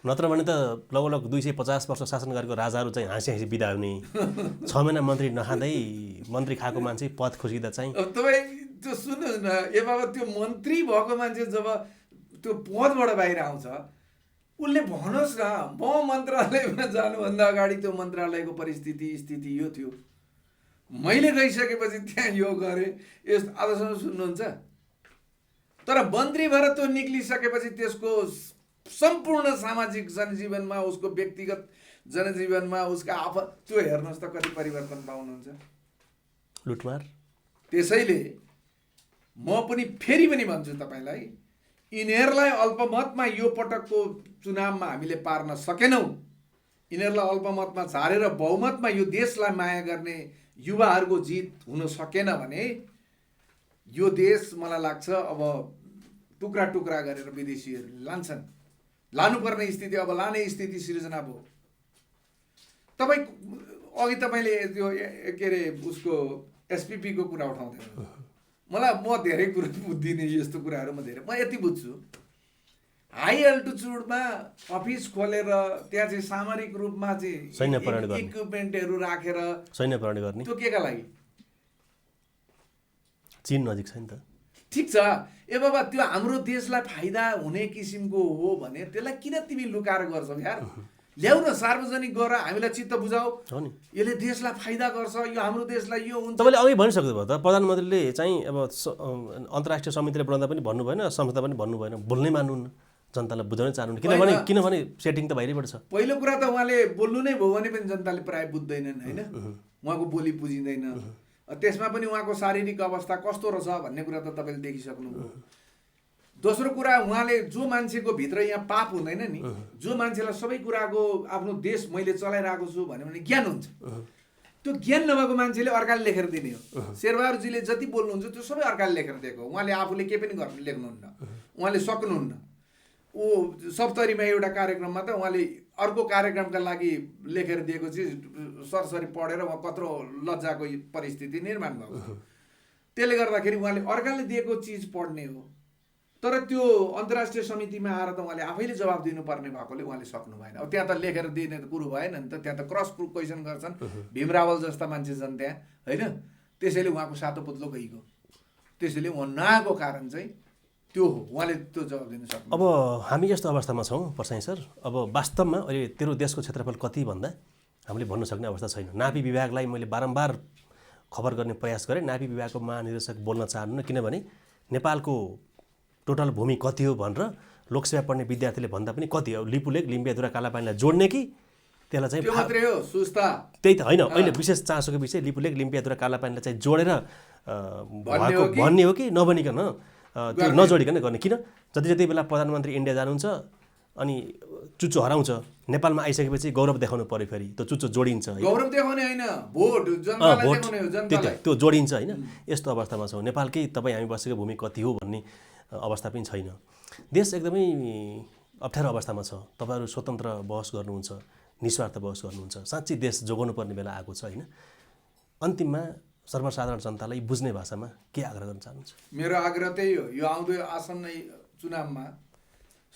नत्र भने त लगभग 250 वर्ष शासन गरेको राजाहरू चाहिँ हाँसी बिदा हुने, 6 महिना मन्त्री नखाँदै मन्त्री खाएको मान्छे पद खोजिँदा चाहिँ। तपाईँ त्यो सुन्नुहोस् न, ए बाबा त्यो मन्त्री भएको मान्छे जब त्यो पदबाट बाहिर आउँछ, उसले भनोस् न, म मन्त्रालयमा जानुभन्दा अगाडि त्यो मन्त्रालयको स्थिति यो थियो, मैले गइसकेपछि त्यहाँ यो गरेँ, यस्तो आजसम्म सुन्नुहुन्छ? तर मन्त्री भएर त्यो निक्लिसकेपछि त्यसको सम्पूर्ण सामाजिक जनजीवनमा, उसको व्यक्तिगत जनजीवनमा, उसका त्यो हेर्नुहोस् त कति परिवर्तन पाउनुहुन्छ, लुटमार। त्यसैले म पनि फेरि पनि भन्छु तपाईँलाई, यिनीहरूलाई अल्पमतमा यो पटकको चुनावमा हामीले पार्न सकेनौँ। यिनीहरूलाई अल्पमतमा झारेर बहुमतमा यो देशलाई माया गर्ने युवाहरूको जित हुन सकेन भने यो देश मलाई लाग्छ अब टुक्रा टुक्रा गरेर विदेशीहरूले लान्छन्, लानुपर्ने स्थिति अब लाने स्थिति सिर्जना भयो। तपाईँ अघि तपाईँले त्यो के अरे उसको एसपिपीको कुरा उठाउँदै मलाई म धेरै कुरा बुझ्दिनँ यस्तो कुराहरू म यति बुझ्छु हाई अल्टिच्युडमा अफिस खोलेर त्यहाँ चाहिँ सामरिक रूपमा चाहिँ इक्विपमेन्टहरू राखेर सैन्य प्रहरी गर्ने त्यो केका लागि? चीन नजिक छ नि त। ठिक छ, ए बाबा त्यो हाम्रो देशलाई फाइदा हुने किसिमको हो भने त्यसलाई किन तिमी लुकाएर गर्छौ यार? ल्याउ न, सार्वजनिक गरेर हामीलाई चित्त बुझाऊ, यसले देशलाई फाइदा गर्छ, यो हाम्रो देशलाई यो हुन्छ। तपाईँले अघि भनिसक्नु भयो त, प्रधानमन्त्रीले चाहिँ अब अन्तर्राष्ट्रिय समितिले बनाउँदा पनि भन्नु भएन, संस्था पनि भन्नु भएन, बोल्नै मान्नुहुन्न, जनतालाई बुझाउनै चाहनुहुन्न। किनभने सेटिङ त भइरहेको छ। पहिलो कुरा त उहाँले बोल्नु नै भयो भने पनि जनताले प्राय बुझ्दैनन् होइन, उहाँको बोली बुझिँदैन। त्यसमा पनि उहाँको शारीरिक अवस्था कस्तो रहेछ भन्ने कुरा त तपाईँले देखिसक्नुभयो। दोस्रो कुरा, उहाँले जो मान्छेको भित्र यहाँ पाप हुँदैन नि, जो मान्छेलाई सबै कुराको आफ्नो देश मैले चलाइरहेको छु भन्यो भने ज्ञान हुन्छ, त्यो ज्ञान नभएको मान्छेले अर्काले लेखेर दिने हो। शेरबहादुरजीले जति बोल्नुहुन्छ त्यो सबै अर्काले लेखेर दिएको, उहाँले आफूले केही पनि गर्न लेख्नुहुन्न, उहाँले सक्नुहुन्न। ऊ सप्तरीमा एउटा कार्यक्रममा त उहाँले अर्को कार्यक्रमका लागि लेखेर दिएको चिज सरसरी पढेर उहाँ कत्रो लज्जाको परिस्थिति निर्माण भएको। त्यसले गर्दाखेरि उहाँले अर्काले दिएको चिज पढ्ने हो, तर त्यो अन्तर्राष्ट्रिय समितिमा आएर त उहाँले आफैले जवाब दिनुपर्ने भएकोले उहाँले सक्नु भएन। अब त्यहाँ त लेखेर दिने त कुरो भएन नि त, त्यहाँ त क्रस क्वेसन गर्छन्, भीम रावल जस्ता मान्छे छन् त्यहाँ होइन, त्यसैले उहाँको सातो पुत्लो गइगयो, त्यसैले उहाँ नआएको कारण चाहिँ त्यो हो, उहाँले त्यो जवाब दिन सक्नु। अब हामी यस्तो अवस्थामा छौँ परसाई सर, अब वास्तवमा अहिले तेरो देशको क्षेत्रफल कति भन्दा हामीले भन्न सक्ने अवस्था छैन। नापी विभागलाई मैले बारम्बार खबर गर्ने प्रयास गरेँ, नापी विभागको महानिर्देशक बोल्न चाहनुहुन्न, किनभने नेपालको टोटल भूमि कति हो भनेर लोकसेवा पढ्ने विद्यार्थीले भन्दा पनि कति हो, लिपुलेक लिम्बियाधुरा कालापानीलाई जोड्ने कि त्यसलाई चाहिँ मात्रै हो सुस्ता, त्यही त होइन। अहिले विशेष चासोको विषय लिपुलेक लिम्बियाधुरा कालापानीलाई चाहिँ जोडेर भन्ने हो कि नभनिकन त्यो नजोडिकन गर्ने? किन जति जति बेला प्रधानमन्त्री इन्डिया जानुहुन्छ अनि चुच्चो हराउँछ, नेपालमा आइसकेपछि गौरव देखाउनु पर्यो, फेरि त्यो चुच्चो जोडिन्छ, गौरव देखाउने होइन, भोट जनतालाई देखाउने हो, जनतालाई त्यो जोडिन्छ होइन। यस्तो अवस्थामा छौँ, नेपालकै तपाईँ हामी बसेको भूमि कति हो भन्ने अवस्था पनि छैन। देश एकदमै अप्ठ्यारो अवस्थामा छ। तपाईँहरू स्वतन्त्र बहस गर्नुहुन्छ, निस्वार्थ बहस गर्नुहुन्छ, साँच्चै देश जोगाउनु पर्ने बेला आएको छ होइन। अन्तिममा सर्वसाधारण जनतालाई बुझ्ने भाषामा के आग्रह गर्न चाहनुहुन्छ? मेरो आग्रह त्यही हो, यो आउँदो आसन्न चुनावमा,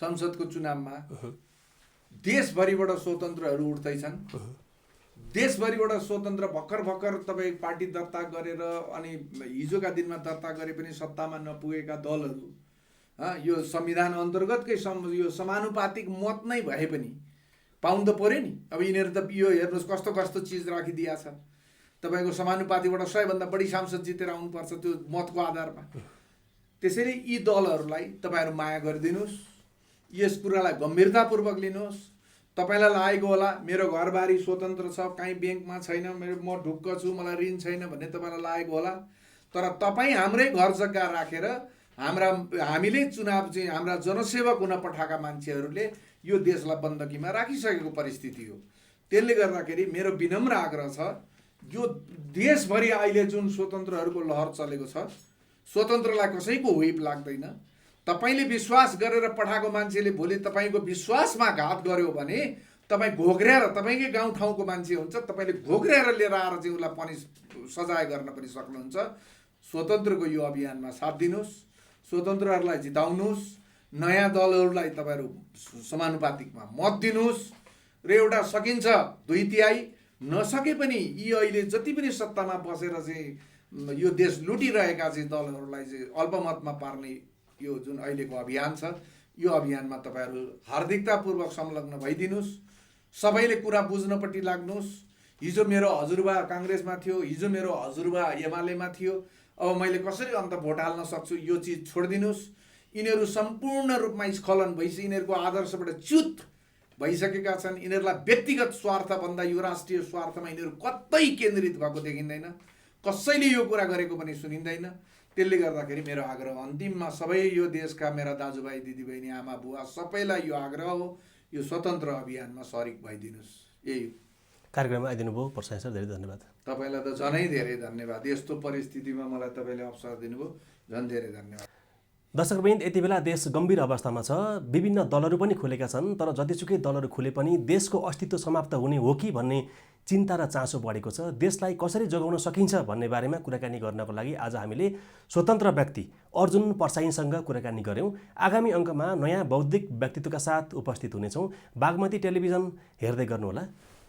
संसदको चुनावमा देशभरिबाट स्वतन्त्रहरू उठ्दैछन्। देशभरिबाट स्वतन्त्र भर्खर तपाईँ पार्टी दर्ता गरेर अनि हिजोका दिनमा दर्ता गरे पनि सत्तामा नपुगेका दलहरू यो संविधान अन्तर्गतकै यो समानुपातिक मत नै भए पनि पाउनु त पर्यो नि। अब यिनीहरू त यो हेर्नुहोस् कस्तो कस्तो चिज राखिदिया छ, तपाईँको समानुपातिबाट 100 भन्दा बढी सांसद जितेर आउनुपर्छ त्यो मतको आधारमा। त्यसैले यी दलहरूलाई तपाईँहरू माया गरिदिनुहोस्, यस कुरालाई गम्भीरतापूर्वक लिनुहोस्। तपाईँलाई लागेको होला मेरो घरबारी स्वतन्त्र छ, काहीँ ब्याङ्कमा छैन, म ढुक्क छु, मलाई ऋण छैन भन्ने तपाईँलाई लागेको होला, तर तपाईँ हाम्रै घर जग्गा राखेर हामीले चुनाव चाहिँ हाम्रा जनसेवक हुन पठाएका मान्छेहरूले यो देशलाई बन्दकीमा राखिसकेको परिस्थिति हो। त्यसले गर्दाखेरि मेरो विनम्र आग्रह छ, यो देशभरि अहिले जुन स्वतन्त्रहरूको लहर चलेको छ, स्वतन्त्रलाई कसैको हुइप लाग्दैन। तपाईँले विश्वास गरेर पठाएको मान्छेले भोलि तपाईँको विश्वासमा घात गर्यो भने तपाईँ घोघ्र्याएर, तपाईँकै गाउँठाउँको मान्छे हुन्छ, तपाईँले घोघ्र्याएर लिएर आएर चाहिँ उसलाई सजाय गर्न पनि सक्नुहुन्छ। स्वतन्त्रको यो अभियानमा साथ दिनुहोस्, स्वतन्त्रहरूलाई जिताउनुहोस्, नयाँ दलहरूलाई तपाईँहरू समानुपातिकमा मत दिनुहोस् र एउटा सकिन्छ 2/3, नसके पनि यी अहिले जति पनि सत्तामा बसेर चाहिँ यो देश लुटिरहेका चाहिँ दलहरूलाई चाहिँ अल्पमतमा पार्ने यो जुन अहिलेको अभियान छ, यो अभियानमा तपाईँहरू हार्दिकतापूर्वक संलग्न भइदिनुहोस्। सबैले कुरा बुझ्नपट्टि लाग्नुहोस्। हिजो मेरो हजुरबा काङ्ग्रेसमा थियो, हिजो मेरो हजुरबा एमालेमा थियो, अब मैले कसरी अन्त भोट हाल्न सक्छु, यो चिज छोडिदिनुहोस्। यिनीहरू सम्पूर्ण रूपमा स्खलन भइसक्यो, यिनीहरूको आदर्शबाट च्युत भइसकेका छन्। यिनीहरूलाई व्यक्तिगत स्वार्थभन्दा यो राष्ट्रिय स्वार्थमा यिनीहरू कतै केन्द्रित भएको देखिँदैन, कसैले यो कुरा गरेको पनि सुनिँदैन। त्यसले गर्दाखेरि मेरो आग्रह अन्तिममा सबै यो देशका मेरा दाजुभाइ दिदीबहिनी आमा बुवा सबैलाई यो आग्रह हो, यो स्वतन्त्र अभियानमा सरिक भइदिनुहोस्। यही हो। कार्यक्रममा आइदिनु भयो परसाई सर, धेरै धन्यवाद। तपाईँलाई त झनै धेरै धन्यवाद। यस्तो परिस्थितिमा मलाई तपाईँले अवसर दिनुभयो, झन् धेरै धन्यवाद। दर्शकवृन्द, यति बेला देश गम्भीर अवस्थामा छ। विभिन्न दलहरू पनि खुलेका छन्, तर जतिसुकै दलहरू खुले पनि देशको अस्तित्व समाप्त हुने हो कि भन्ने चिन्ता र चासो बढेको छ। देशलाई कसरी जोगाउन सकिन्छ भन्ने बारेमा कुराकानी गर्नको लागि आज हामीले स्वतन्त्र व्यक्ति अर्जुन परसाईसँग कुराकानी गऱ्यौँ। आगामी अङ्कमा नयाँ बौद्धिक व्यक्तित्वका साथ उपस्थित हुनेछौँ। बागमती टेलिभिजन हेर्दै गर्नुहोला।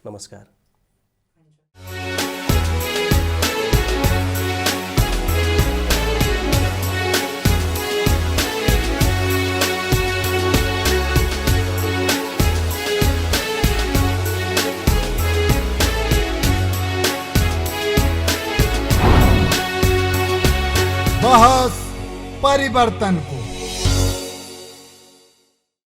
नमस्कार। बहस परिवर्तनको।